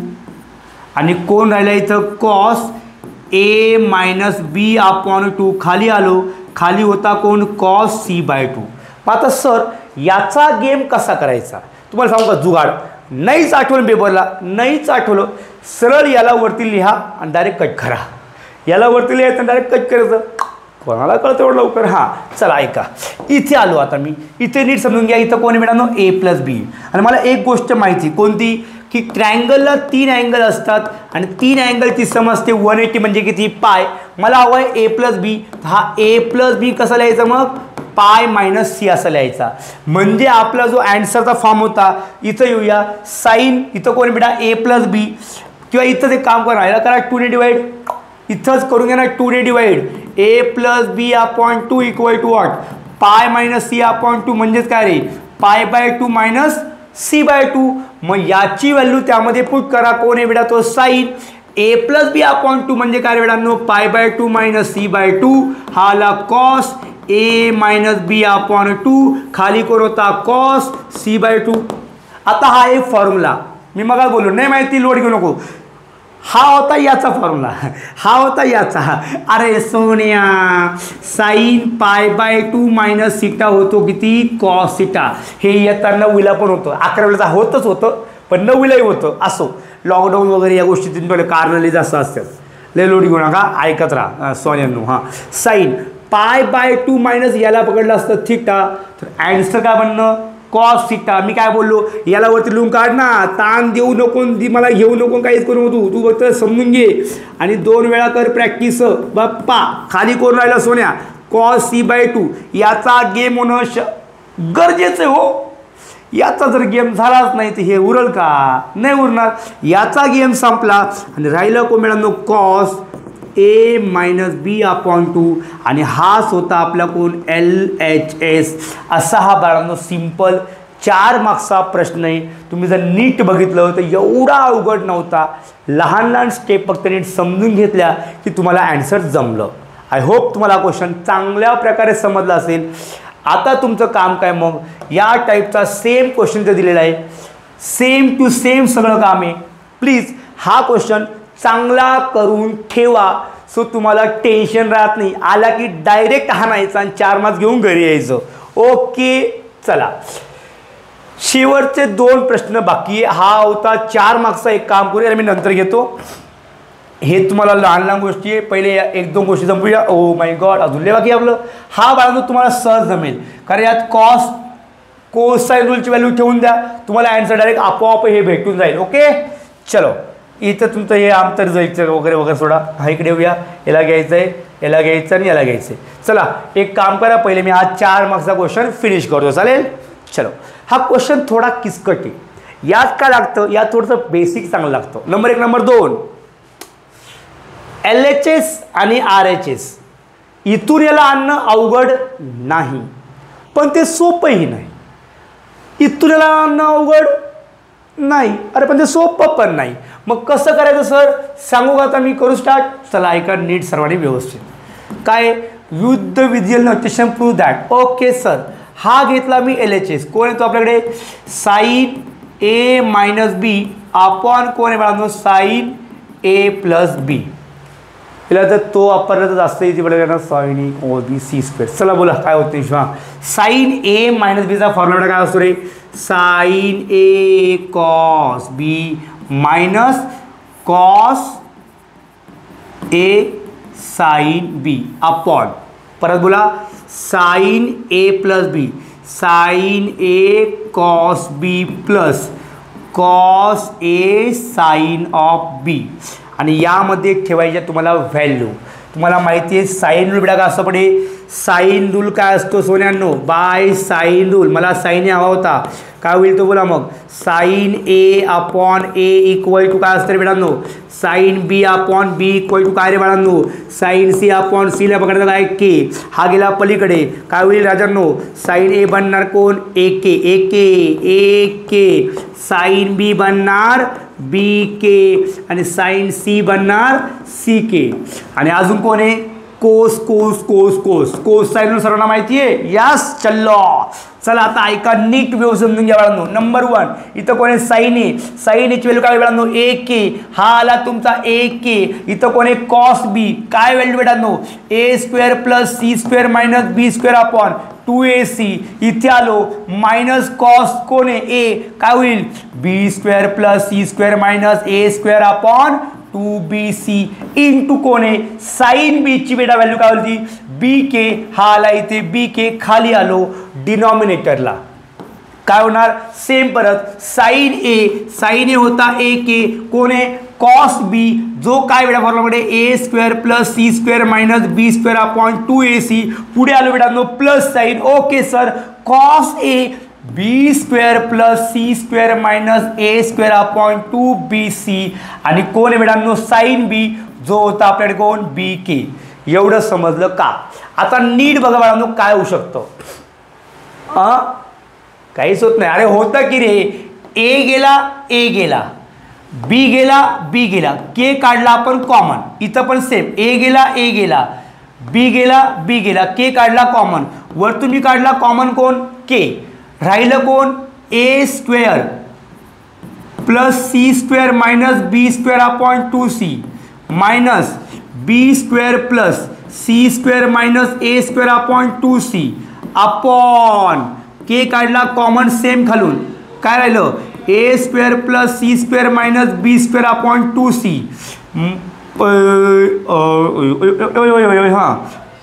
Speaker 1: आणि कोण राहिलं इथं, कॉस A-B/2. खाली आलो, खाली होता कोण, कॉस C/2. मग आता सर याचा गेम कसा करायचा तुम्हाला सांगू का, जुगाड. नाहीच आठवलं पेपरला, नाहीच आठवलं, सरळ याला वरती लिहा आणि डायरेक्ट कट करा. याला वरती लिहायचं डायरेक्ट कट करायचं. कोणाला कळतं एवढं लवकर. हां चला ऐका, इथे आलो आता मी. इथे नीट समजून घ्या, इथं कोण मिळालं, A+B. आणि मला एक गोष्ट माहिती, कोणती, की ट्रायंगलला 3 अँगल असतात आणि 3 अँगलची समजते 180 म्हणजे किती, पाय. मला हवं आहे A+B. हा A+B कसा लिहायचा मग, पाय - C असं लिहायचा. म्हणजे आपला जो अँसरचा फॉर्म होता, इथं येऊया, साईन इथं कोण बेटा A+B. किंवा इथं ते काम करा, याला करा 2 ने डिवाइड. इथंच करून घ्या ना 2 ने divide. A+B/2 equal to what, पाय - C/2. म्हणजेच काय रे, पाय/2 C/2. मग याची व्हॅल्यू त्यामध्ये पुट करा. कोण आहे बेटा, तो साईन. A+B/2 म्हणजे काय बेटांनो, पाय/2 C/2. हा आला कॉस A-B/2. खाली कोण होता, कॉस C/2. आता हा एक फॉर्म्युला मी मग बोललो, नाही माहिती लोड घेऊ नको. हा होता याचा फॉर्म्युला, हा होता याचा. अरे सोनिया, साईन पाय/2 - होतो किती, कॉस θ. हे येताना 9वीला पण होतं, 11वीला होतच होतं, पण 9वीलाही होतं. असो, लॉकडाऊन वगैरे या गोष्टी तुम्ही कारण लई जास्त असतात. लय लोड घेऊ नका, ऐकत राहा सोन्यांनो. हां, साईन पाय/2 याला पकडलं असतं θ, तर ॲन्सर काय बनणं, कॉस θ. मी काय बोललो, याला वरती लिहून काढ ना, ताण देऊ नको, मला घेऊ नको, काहीच करू नको. तू फक्त समजून घे आणि 2 वेळा कर प्रॅक्टिस बाप्पा. खाली कोण राहिला सोन्या, कॉस C/2. याचा गेम होणं गरजेचं आहे हो. याचा जर गेम झालाच नाही तर हे उरल का, नाही उरणार. याचा गेम संपला आणि राहिलं कोण मिळालं, कॉस A-B/2. आणि हाच होता आपला कोण, LHS. असा हा बाळांनो सिंपल 4 मार्क्सचा प्रश्न आहे. तुम्ही जर नीट बघितलं तर एवढा अवघड नव्हता. लहान लहान स्टेप फक्त नीट समजून घेतल्या की तुम्हाला ॲन्सर जमलं. आय होप तुम्हाला क्वेश्चन चांगल्या प्रकारे समजला असेल. आता तुमचं काम काय मग, या टाईपचा सेम क्वेश्चन जर दिलेला आहे, सेम टू सेम सगळं काम आहे. प्लीज हा क्वेश्चन चांगला करून ठेवा, सो तुम्हाला टेन्शन राहत नाही. आला की डायरेक्ट हाणायचा आणि 4 मार्क्स घेऊन घरी यायचं. ओके चला, शेवटचे 2 प्रश्न बाकी आहे. हा होता 4 मार्क्सचा. एक काम करूया, मी नंतर घेतो. हे तुम्हाला लहान लहान गोष्टी आहे, पहिले 1-2 गोष्टी संपूया. ओ माय गॉड, अजून लय बाकी आपलं. हा बाळांनो तुम्हाला सहज जमेल, कारण यात कोसाइन रूलची व्हॅल्यू ठेवून द्या, तुम्हाला ॲन्सर डायरेक्ट आपोआप हे भेटून जाईल. ओके चलो, इथं तुमचं हे आंतर जायचं वगैरे वगैरे सोडा. हा इकडे येऊया, याला घ्यायचं आहे, याला घ्यायचं आणि याला घ्यायचं आहे. चला एक काम करा, पहिले मी हा 4 मार्क्सचा क्वेश्चन फिनिश करतो, चालेल. चलो, हा क्वेश्चन थोडा किचकट आहे. यात काय लागतं, यात थोडंसं बेसिक चांगलं लागतं. नंबर 1. नंबर 2, LHS आणि RHS इथून याला आणणं अवघड नाही, पण ते सोपंही नाही. इथून याला आणणं अवघड नाही, अरे पण ते सोपं पण नाही. मग कसं करायचं सर, सांगू का आता मी, करू स्टार्ट. चला ऐका नीट सर्वांनी व्यवस्थित. काय, युद्ध विधियल notation prove that. Okay sir, हा घेतला मी LHS. कोण येतो आपल्याकडे, साईन A-B अपॉन कोण आहे बाळांनो, साईन A+B. तिला जर तो वापरला तर जास्त इथे पडेल ना, साईन A+C². चला बोला काय होते. साईन A-Bचा फॉर्म्युला काय असतो रे, sine A cos B minus cos A sine B upon, परत बोला, sine A+B, sine A cos B plus cos A sine of B. आणि यामध्ये ठेवायच्या तुम्हाला व्हॅल्यू. तुम्हाला माहिती आहे साइन रूल बेटा का असं पडे साइन रूल काय असतो सोन्यांनो बाय साइन रूल मला साइन ए हवा होता काय होईल तो बोला मग sine A upon A equal to काय असतं रे बेटांनो sine B upon B equal to काय रे बाळांनो साइन सी अपॉन सी ला बघायचं काय के हा गेला पलीकडे काय होईल राजांनो साइन ए बनणार कोण ए के साइन बी बनणार बी के आणि साइन सी बनणार सी के आणि अजून कोण आहे कोस कोस कोस कोस कोस साइन रूल सर्वांना माहिती आहे यस चलो चला आता ऐका नीट व्यवस्थित समजून घ्या बाळांनो नंबर 1 इथं कोण आहे साइन एची व्हॅल्यू काय बाळांनो ए के हा आला तुमचा ए के इथं कोण आहे कॉस बी काय व्हॅल्यू बेटांनो A square plus C square minus B square upon 2ac इथे आलो मायनस कॉस कोण आहे ए काय होईल B square plus C square minus A square upon 2bc into कोण आहे साइन बी ची बेटा व्हॅल्यू काय होती बी के हा आला इथे बी के खाली आलो डिनॉमिनेटरला काय होणार सेम परत साइन ए होता ए के कोण आहे कॉस बी जो काय बेटा फॉर्म्युलामध्ये A square plus C square minus B square upon 2ac पुढे आलो बेटा no plus sine okay sir cos A B square plus C square minus A square upon 2bc आणि कोण आहे बेटांनो साइन बी जो होता आपल्याकडे कोण बी के एवढं समजलं का आता नीट बघा बेटांनो काय होऊ शकतं काहीच होत नाही अरे होतं की रे ए गेला बी गेला के काढला आपण कॉमन इथं पण सेम ए गेला बी गेला के काढला कॉमन वरतून बी काढला कॉमन कोण के राहिलं कोण A square plus C square minus B square upon 2c minus B square plus C square minus A square upon 2c upon के काढला कॉमन सेम खालून काय राहिलं A square plus C square minus B square upon 2c हां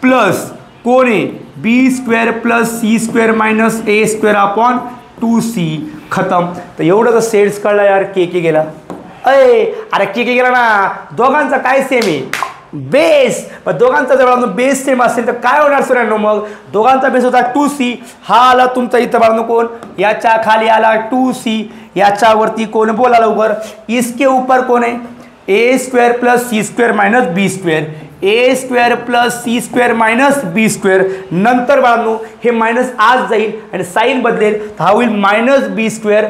Speaker 1: plus कोण आहे B square plus C square minus A square upon 2c खतम तर एवढं तर सेट्स कळला यार के गेला अरे के गेला ना दोघांचा काय सेम आहे बेस पण दोघांचा जर बेस सेम असेल तर काय होणार सरांनो मग दोघांचा बेस होता 2c हा आला तुमचा इथं बाळांनो कोण याच्या खाली आला 2c याच्यावरती कोण बोला लवकर इसके ऊपर कोण आहे A square plus C square minus B square A square plus C square minus B square नंतर बाळांनो हे मायनस आज जाईल आणि साइन बदलेल तर हा होईल minus B square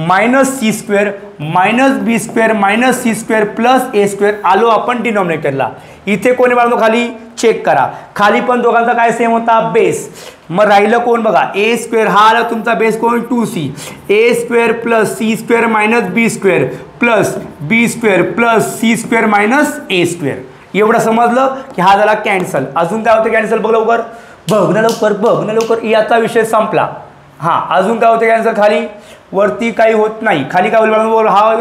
Speaker 1: minus C square minus B square minus C square plus A square आलो आपण डिनॉमिनेटरला इथे कोणी बाळांनो खाली चेक करा खाली पण दोघांचा काय सेम होता बेस मग राहिलं कोण बघा ए स्क्वेअर हा आला तुमचा बेस कोण 2c A square plus C square minus B square plus B square plus C square minus A square एवढं समजलं की हा झाला कॅन्सल अजून काय होतं कॅन्सल बघ लवकर याचा विषय संपला हां अजून काय होतं कॅन्सल खाली वरती काही होत नाही खाली काय होईल हा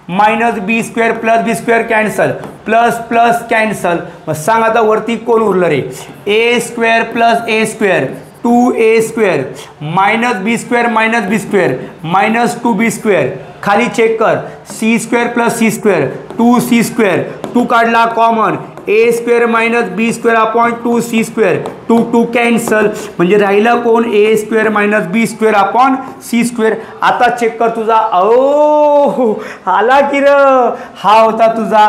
Speaker 1: minus B square plus B square cancel plus cancel मग सांग आता वरती कोण उरलं रे A square plus A square 2a square minus B square minus B square minus 2b square खाली चेक कर C square plus C square 2c square 2 काढला common A square minus B square upon 2c square 2 cancel म्हणजे राहिलं कोण A square minus B square upon C square आता check कर तुझा आला की र हा होता तुझा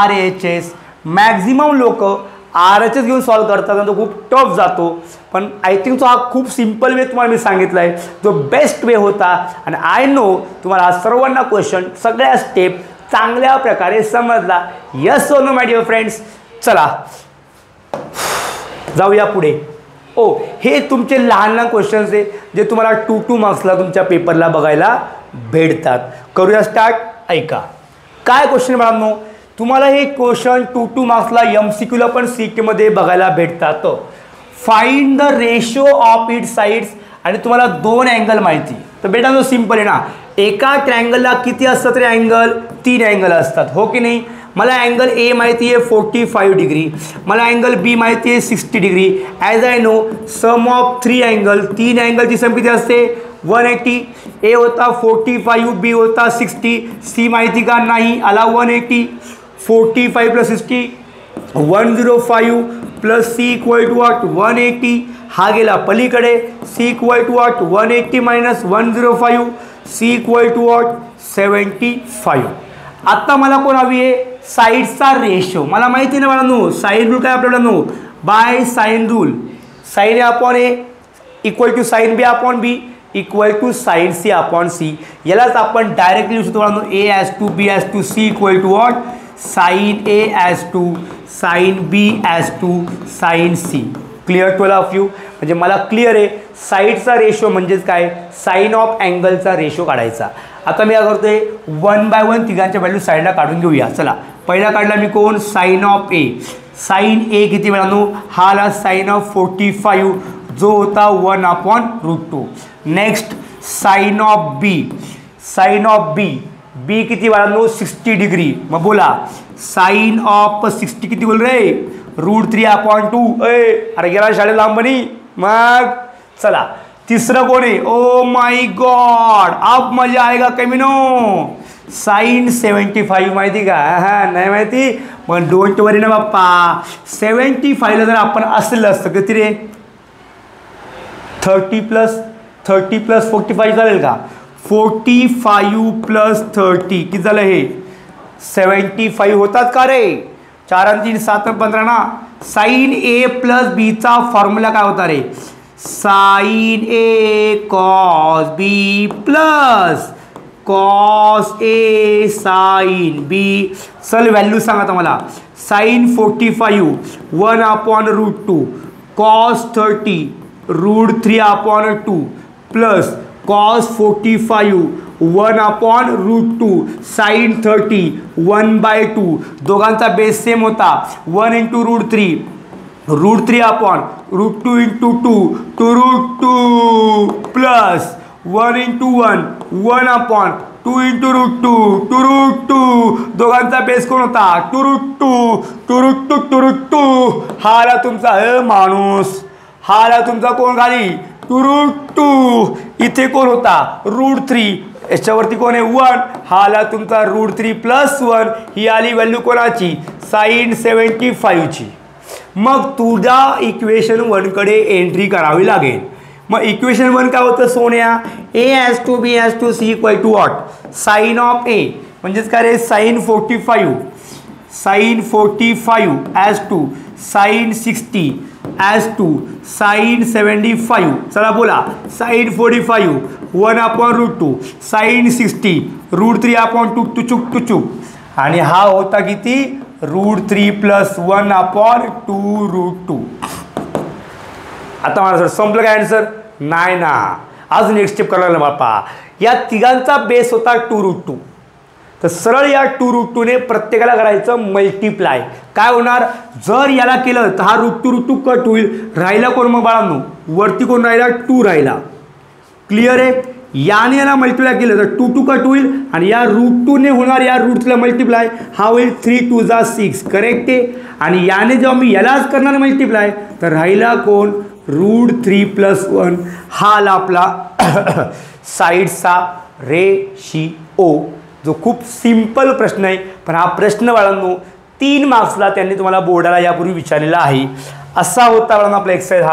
Speaker 1: RHS मॅक्झिमम लोक RHS घेऊन सॉल्व करतात तो खूप टफ जातो पण आय थिंक तो हा खूप सिंपल वे तुम्हाला मी सांगितला आहे जो बेस्ट वे होता आणि आय नो तुम्हाला सर्वांना क्वेश्चन सगळ्या स्टेप चांगल्या प्रकारे समजला यस और नो माय डिअर फ्रेंड्स चला जाऊया पुढे हे तुमचे लहान क्वेश्चन्स आहे जे तुम्हाला 2 मार्क्सला तुमच्या पेपरला बघायला भेटतात करूया स्टार्ट ऐका काय क्वेश्चन बाळांनो तुम्हाला हे क्वेश्चन 2 मार्क्सला MCQ ला पण CK मध्ये बघायला भेटतात find the ratio of it sides आणि तुम्हाला 2 अँगल माहिती तर बेटा जो सिंपल आहे ना एका ट्रायंगलला किती असतात रे अँगल 3 अँगल असतात हो की नाही मला अँगल ए माहिती आहे 45 डिग्री मला अँगल बी माहिती आहे 60 degree as I know sum of 3 angle 3 अँगलची सम किती असते 180 ए होता 45 बी होता 60 सी माहिती का नाही आला 180 45 plus 60 105 plus C equal to what 180, हा गेला पलीकडे, C equal to what 180 minus 105, C equal to what 75. आता मला कोण हवी आहे, साईडचा रेशो. मला माहिती नाही मला साईन रूल काय आपल्याला by sine rule, sine A upon A equal to sine B upon B equal to sine C upon C. यालाच आपण डायरेक्टली लिहू शकतो मला A as to B as to C equal to what sine A as to sine B as to sine C. Clear to all of you. म्हणजे मला clear आहे साईडचा ratio म्हणजेच काय, साईन ऑफ अँगलचा रेशो काढायचा. आता मी काय करतोय 1 बाय 1 तिघांच्या व्हॅल्यू साईडला काढून घेऊया. चला पहिला काढला मी कोण, sine of A. Sine A किती मिळालो, हा आला साईन ऑफ 45 जो होता 1/√2. Next sine of B, sine of B, B किती मिळालो 60 डिग्री. मग बोला साईन ऑफ 60 किती बोल रे, √3/2. अरे गेला शाळेत लांबणी. मग चला तिसरं कोण आहे, ओ माय गॉड अब मजा आएगा कमीनो, साईन 75 माहिती का, हा नाही माहिती पण डोंट वरी ना बाप्पा. 75ला जर आपण असलं असतं किती रे, 30 प्लस 45 चालेल का, 45 प्लस 30 किती झालं हे 75 होतात का रे, 4 आणि 3 7 आणि 15 ना. साईन ए प्लस बीचा फॉर्म्युला काय होता रे, sine A cos B plus cos A sine B. चल व्हॅल्यू सांगा आता मला, sine 45 1/√2 cos 30 √3/2 plus cos 45 1/√2 sine 30 1/2. दोघांचा बेस सेम होता 1 × √3 √3/√2 × 2 प्लस 1 × 1 1/2 × √2 दोघांचा बेस कोण होता 2√2 हा आला तुमचा माणूस, हा आला तुमचा कोण खाली 2√2. इथे कोण होता √3, याच्यावरती कोण आहे 1, हा आला तुमचा √3 + 1. ही आली व्हॅल्यू कोणाची, साईन 75ची. मग तुझ्या इक्वेशन 1 कडे एंट्री करावी लागेल. मग इक्वेशन 1 काय होतं सोन्या, A as to B as to C equal to what sine of A म्हणजेच काय रे, sine 45 as to sine 60 as to sine 75. चला बोला साईन 45 1/√2 साईन 60 √3/2 टुचूक. आणि हा होता किती √3 + 1/2√2. आता मला सर संपलं काय आन्सर, नाही ना, अजून एक स्टेप करायला बापा. या तिघांचा बेस होता 2√2, तर सरळ या 2√2ने प्रत्येकाला करायचं मल्टिप्लाय. काय होणार, जर याला केलं तर हा √2 कट होईल, राहिला कोण मग बाळांनो, वरती कोण राहिला 2 राहिला. क्लिअर आहे. याने याला मल्टिप्लाय केलं तर 2 कट होईल आणि या √2ने होणार या √3ला मल्टिप्लाय, हा होईल 3 × 2 = 6. करेक्ट आहे. आणि याने जेव्हा मी यालाच करणार मल्टिप्लाय तर राहिला कोण √3 + 1, हा आला आपला साईडचा रेशिओ. जो खूप सिंपल प्रश्न आहे, पण हा प्रश्न बाळांनो 3 मार्क्सला त्यांनी तुम्हाला बोर्डाला यापूर्वी विचारलेला आहे. असा होता बाळांनो आपला एक्सरसाइज.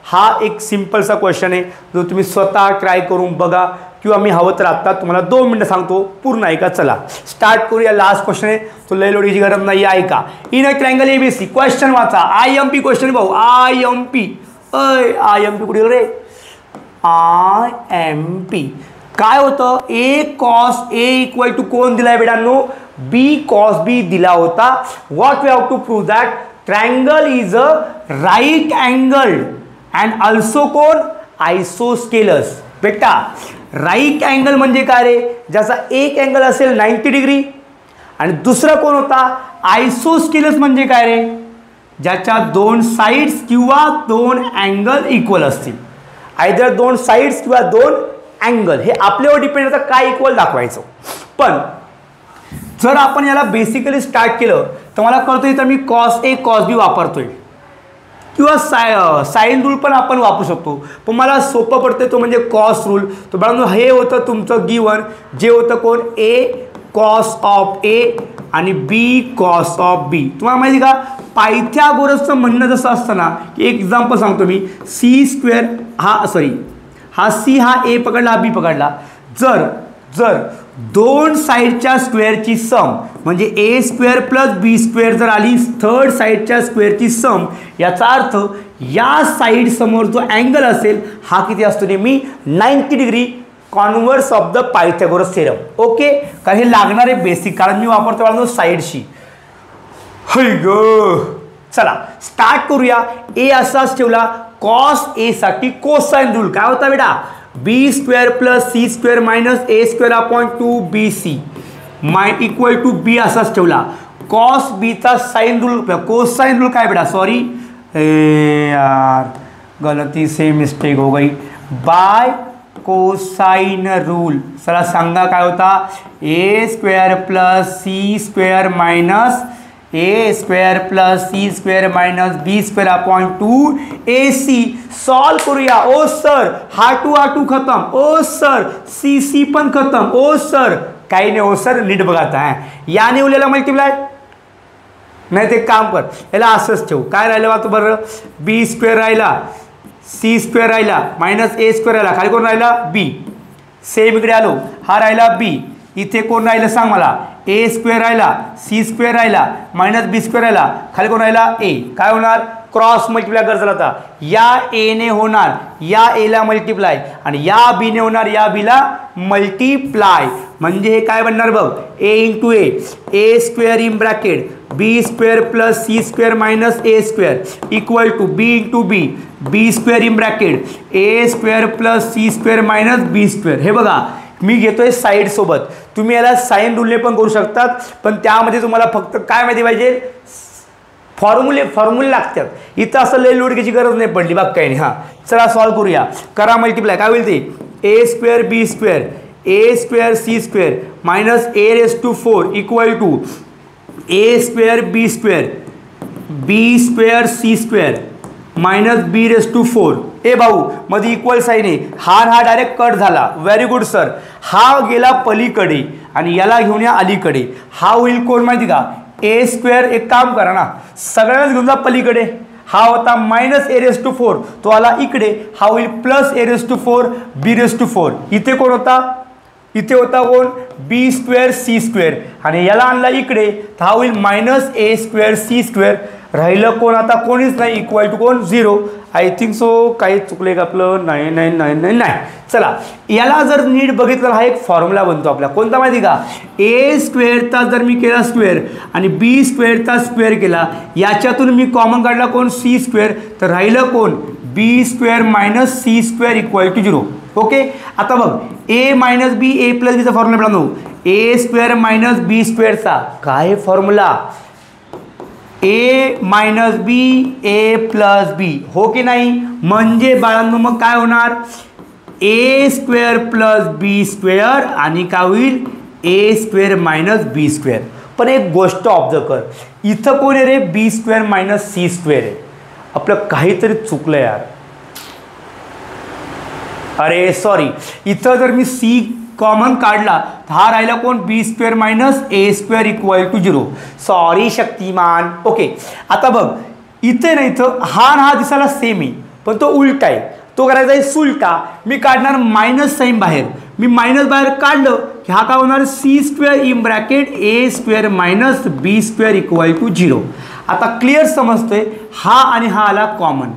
Speaker 1: हा एक सिंपलसा क्वेश्चन आहे जो तुम्ही स्वतः ट्राय करून बघा, किंवा मी हवं तर आत्ता तुम्हाला 2 मिनटं सांगतो पूर्ण ऐका. चला स्टार्ट करूया. लास्ट क्वेश्चन आहे तो लय लोडीची गरज नाही, ऐका. In a triangle ABC question वाचा, IMP क्वेश्चन भाऊ, IMP कुठे रे, IMP काय होतं, A cos A equal to कोण दिलाय बेटांनो, B cos B दिला होता. What we have to prove that triangle is a right angle and also कोण आयसोस्केलस. बेटा राईट अँगल म्हणजे काय रे, ज्याचा एक अँगल असेल 90 डिग्री आणि दुसरा कोण होता आयसोस्केलस म्हणजे काय रे, ज्याच्या 2 साइड्स किंवा 2 अँगल इक्वल असतील. आयदर 2 साइड्स किंवा 2 अँगल, हे आपल्यावर डिपेंड होतं काय इक्वल दाखवायचं. पण जर आपण याला बेसिकली स्टार्ट केलं तर मला कळतं इथं मी cos A cos B वापरतोय, किंवा साईन रूल पण आपण वापरू शकतो. पण मला सोपं पडते तो म्हणजे कॉस रूल. तर बघा हे होतं तुमचं गिवन, जे होतं कोण A cos of A आणि बी कॉस ऑफ बी. तुम्हाला माहिती का पायथागोरसचं म्हणणं जसं असतं ना की एक एक्झाम्पल सांगतो मी. सी स्क्वेअर हा सी हा ए पकडला हा बी पकडला. जर दोन साईडच्या स्क्वेअरची सम म्हणजे ए स्क्वेअर प्लस बी स्क्वेअर जर आली थर्ड साईडच्या स्क्वेअरची सम, याचा अर्थ या साईड समोर जो अँगल असेल हा किती असतो नेहमी 90 degree converse of the Pythagoras theorem. Okay, कारण हे लागणारे बेसिक, कारण मी वापरतो वाढतो साईडशी. चला स्टार्ट करूया. ए असाच ठेवला. कॉस ए साठी कोसाइन रूल काय होता बेटा, B square plus C square minus A square upon 2bc equal to B असाच ठेवला. कॉस बीचा साइन रूल कोसाइन रूल काय बेटा, सॉरी यार गलती से मिस्टेक हो गई, बाय कोसाइन रूल. चला सांगा काय होता, A square plus C square minus A square plus C square minus B square upon 2ac. Solve करूया. ओ सर हा टू खत्म. ओ सर सी पण खत्म. ओ सर काही नाही. ओ सर नीट बघा आता याने उरलेला मल्टिप्लाय नाही ते काम कर, याला असंच ठेवू. काय राहिलं बा तू बरं, बी स्क्वेअर राहिला सी स्क्वेअर राहिला मायनस ए स्क्वेअर राहिला, खाली कोण राहिला बी. सेम इकडे आलो, हा राहिला बी. इथे कोण राहिलं सांग मला, ए स्क्वेअर राहिला सी स्क्वेअर राहिला मायनस बी स्क्वेअर राहिला, खाली कोण राहिला ए. काय होणार, क्रॉस मल्टिप्लाय कर. चला आता या ए ने होणार या ए ला मल्टिप्लाय आणि या बी ने होणार या बी ला मल्टिप्लाय. म्हणजे हे काय बनणार बघ, A into A square in bracket B square plus C square minus A square equal to B into B square in bracket A square plus C square minus B square. हे बघा मी घेतोय side सोबत, तुम्ही याला sign रूलने पण करू शकतात, पण त्यामध्ये तुम्हाला फक्त काय माहिती पाहिजे, फॉर्म्युले लागतात. इथं असं लय लोड घ्यायची गरज नाही पडली बाग काही नाही. हां चला सॉल्व करूया. करा मल्टिप्लाय. काय होईल ते, A square B square A square C square minus A raise to 4 equal to A square B square C square minus B raise to 4. ए भाऊ मध्ये इक्वल साईन आहे, हा डायरेक्ट कट झाला. Very good sir. हा गेला पलीकडे आणि याला घेऊन या अलीकडे. हा होईल कोण माहिती का, ए स्क्वेअर. एक काम करा ना सगळ्यांनाच घेऊन जा पलीकडे. हा होता मायनस ए रेस टू 4 तो आला इकडे, हा होईल plus A raise to 4 B raise to 4. इथे कोण होता, इथे होता कोण बी स्क्वेअर सी स्क्वेअर आणि याला आणला इकडे, तर हा होईल minus A square C square. राहिलं कोण आता, कोणीच नाही, इक्वल टू कोण 0. आय थिंक सो काही चुकले का आपलं, नाही. चला याला जर नीट बघितलं हा एक फॉर्म्युला बनतो आपला. कोणता माहिती का, ए स्क्वेअरचा जर मी केला स्क्वेअर आणि बी स्क्वेअरचा स्क्वेअर केला, याच्यातून मी कॉमन काढला कोण सी स्क्वेअर, तर राहिलं कोण B square minus C square equal to 0. Okay, आता बघ A minus B A plus बीचा फॉर्म्युला मिळालो. ए स्क्वेअर मायनस बी स्क्वेअरचा काय formula, A minus B A plus B, हो की नाही. म्हणजे बाळांनो मग काय होणार, A square plus B square आणि काय होईल A square minus B square. पण एक गोष्ट ऑब्झर्व कर, इथं कोण आहे रे, B square minus C square आहे. आपलं काहीतरी चुकलं यार. अरे सॉरी, इथं जर मी सी कॉमन काढला तर हा राहिला कोण B square minus A square equal to 0. Sorry Shaktimaan. Okay, आता बघ इथे नाही, इथं हा दिसायला सेम आहे पण तो उलटा आहे. तो करायचा आहे सुलटा. मी काढणार मायनस साईन बाहेर. मी मायनस बाहेर काढलं की हा काय होणार C square in bracket A square minus B square equal to 0. आता क्लिअर समजतोय. हा आणि हा आला कॉमन,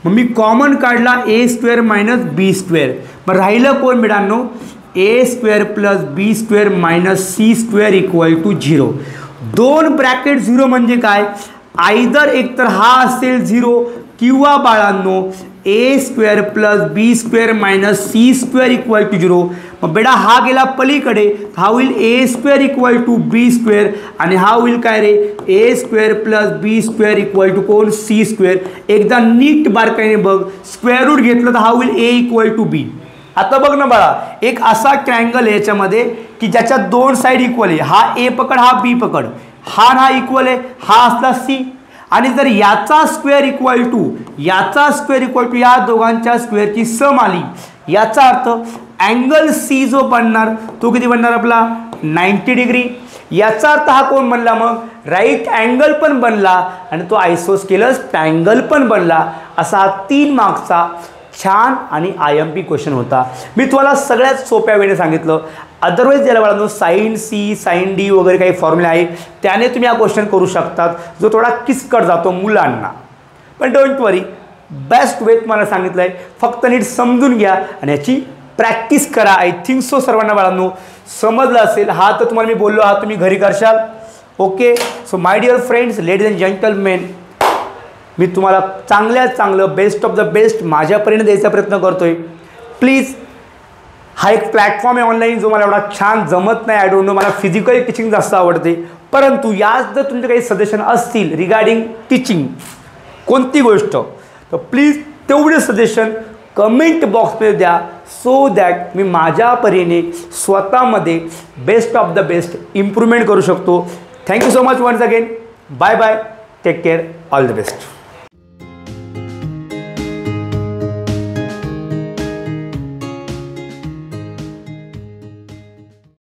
Speaker 1: मग मी कॉमन काढला A square minus B square. मग राहिलं कोण मिळानो, A square plus B square minus C square equal to 0. दोन ब्रॅकेट 0 म्हणजे काय, आयदर एकतर हा असेल 0 किंवा बाळांनो A square plus B square minus C square equal to 0. मग बेटा हा गेला पलीकडे, हा होईल A square equal to B square आणि हा होईल काय रे A square plus B square equal to कोण सी स्क्वेअर. एकदा नीट बारकाईने बघ, स्क्वेअर रूट घेतलं तर हा होईल ए इक्वल टू बी. आता बघ ना बाळा, एक असा ट्रायंगल आहे याच्यामध्ये की ज्याच्यात दोन साईड इक्वल आहे. हा ए पकड हा बी पकड, हा इक्वल आहे, हा असला सी. आणि जर याचा स्क्वेअर इक्वल टू या दोघांच्या स्क्वेअरची सम आली, याचा अर्थ अँगल सी जो बनणार तो किती बनणार आपला 90 डिग्री. याचा अर्थ हा कोण बनला मग, राईट अँगल पण बनला आणि तो आयसोस्केलस ट्रायंगल पण बनला. असा हा 3 मार्क्सचा छान आणि IMP क्वेश्चन होता. मी तुम्हाला सगळ्यात सोप्या वेळेने सांगितलं. अदरवाईज याला बाळांनो साइन सी साइन डी वगैरे काही फॉर्म्युला आहे त्याने तुम्ही हा क्वेश्चन करू शकतात जो थोडा किचकट जातो मुलांना. पण डोंट वरी, बेस्ट वे तुम्हाला सांगितलं आहे. फक्त नीट समजून घ्या आणि याची प्रॅक्टिस करा. आय थिंक सो सर्वांना बाळांनो समजलं असेल. हा तर तुम्हाला मी बोललो, हा तुम्ही घरी करशाल. Okay. So my dear friends, ladies and gentlemen, मी तुम्हाला चांगल्यात चांगलं बेस्ट ऑफ द बेस्ट माझ्यापर्यंत द्यायचा प्रयत्न करतोय. प्लीज, हा एक प्लॅटफॉर्म आहे ऑनलाईन जो मला एवढा छान जमत नाही. आय डोंट नो, मला फिजिकल टीचिंग जास्त आवडते. परंतु यात जर तुमचे काही सजेशन असतील रिगार्डिंग टीचिंग कोणती गोष्ट, तर प्लीज तेवढे सजेशन कमेंट बॉक्समध्ये द्या, सो दॅट मी माझ्या परीने स्वतःमध्ये best of the best improvement करू शकतो. Thank you so much once again. Bye bye. Take care. All the best.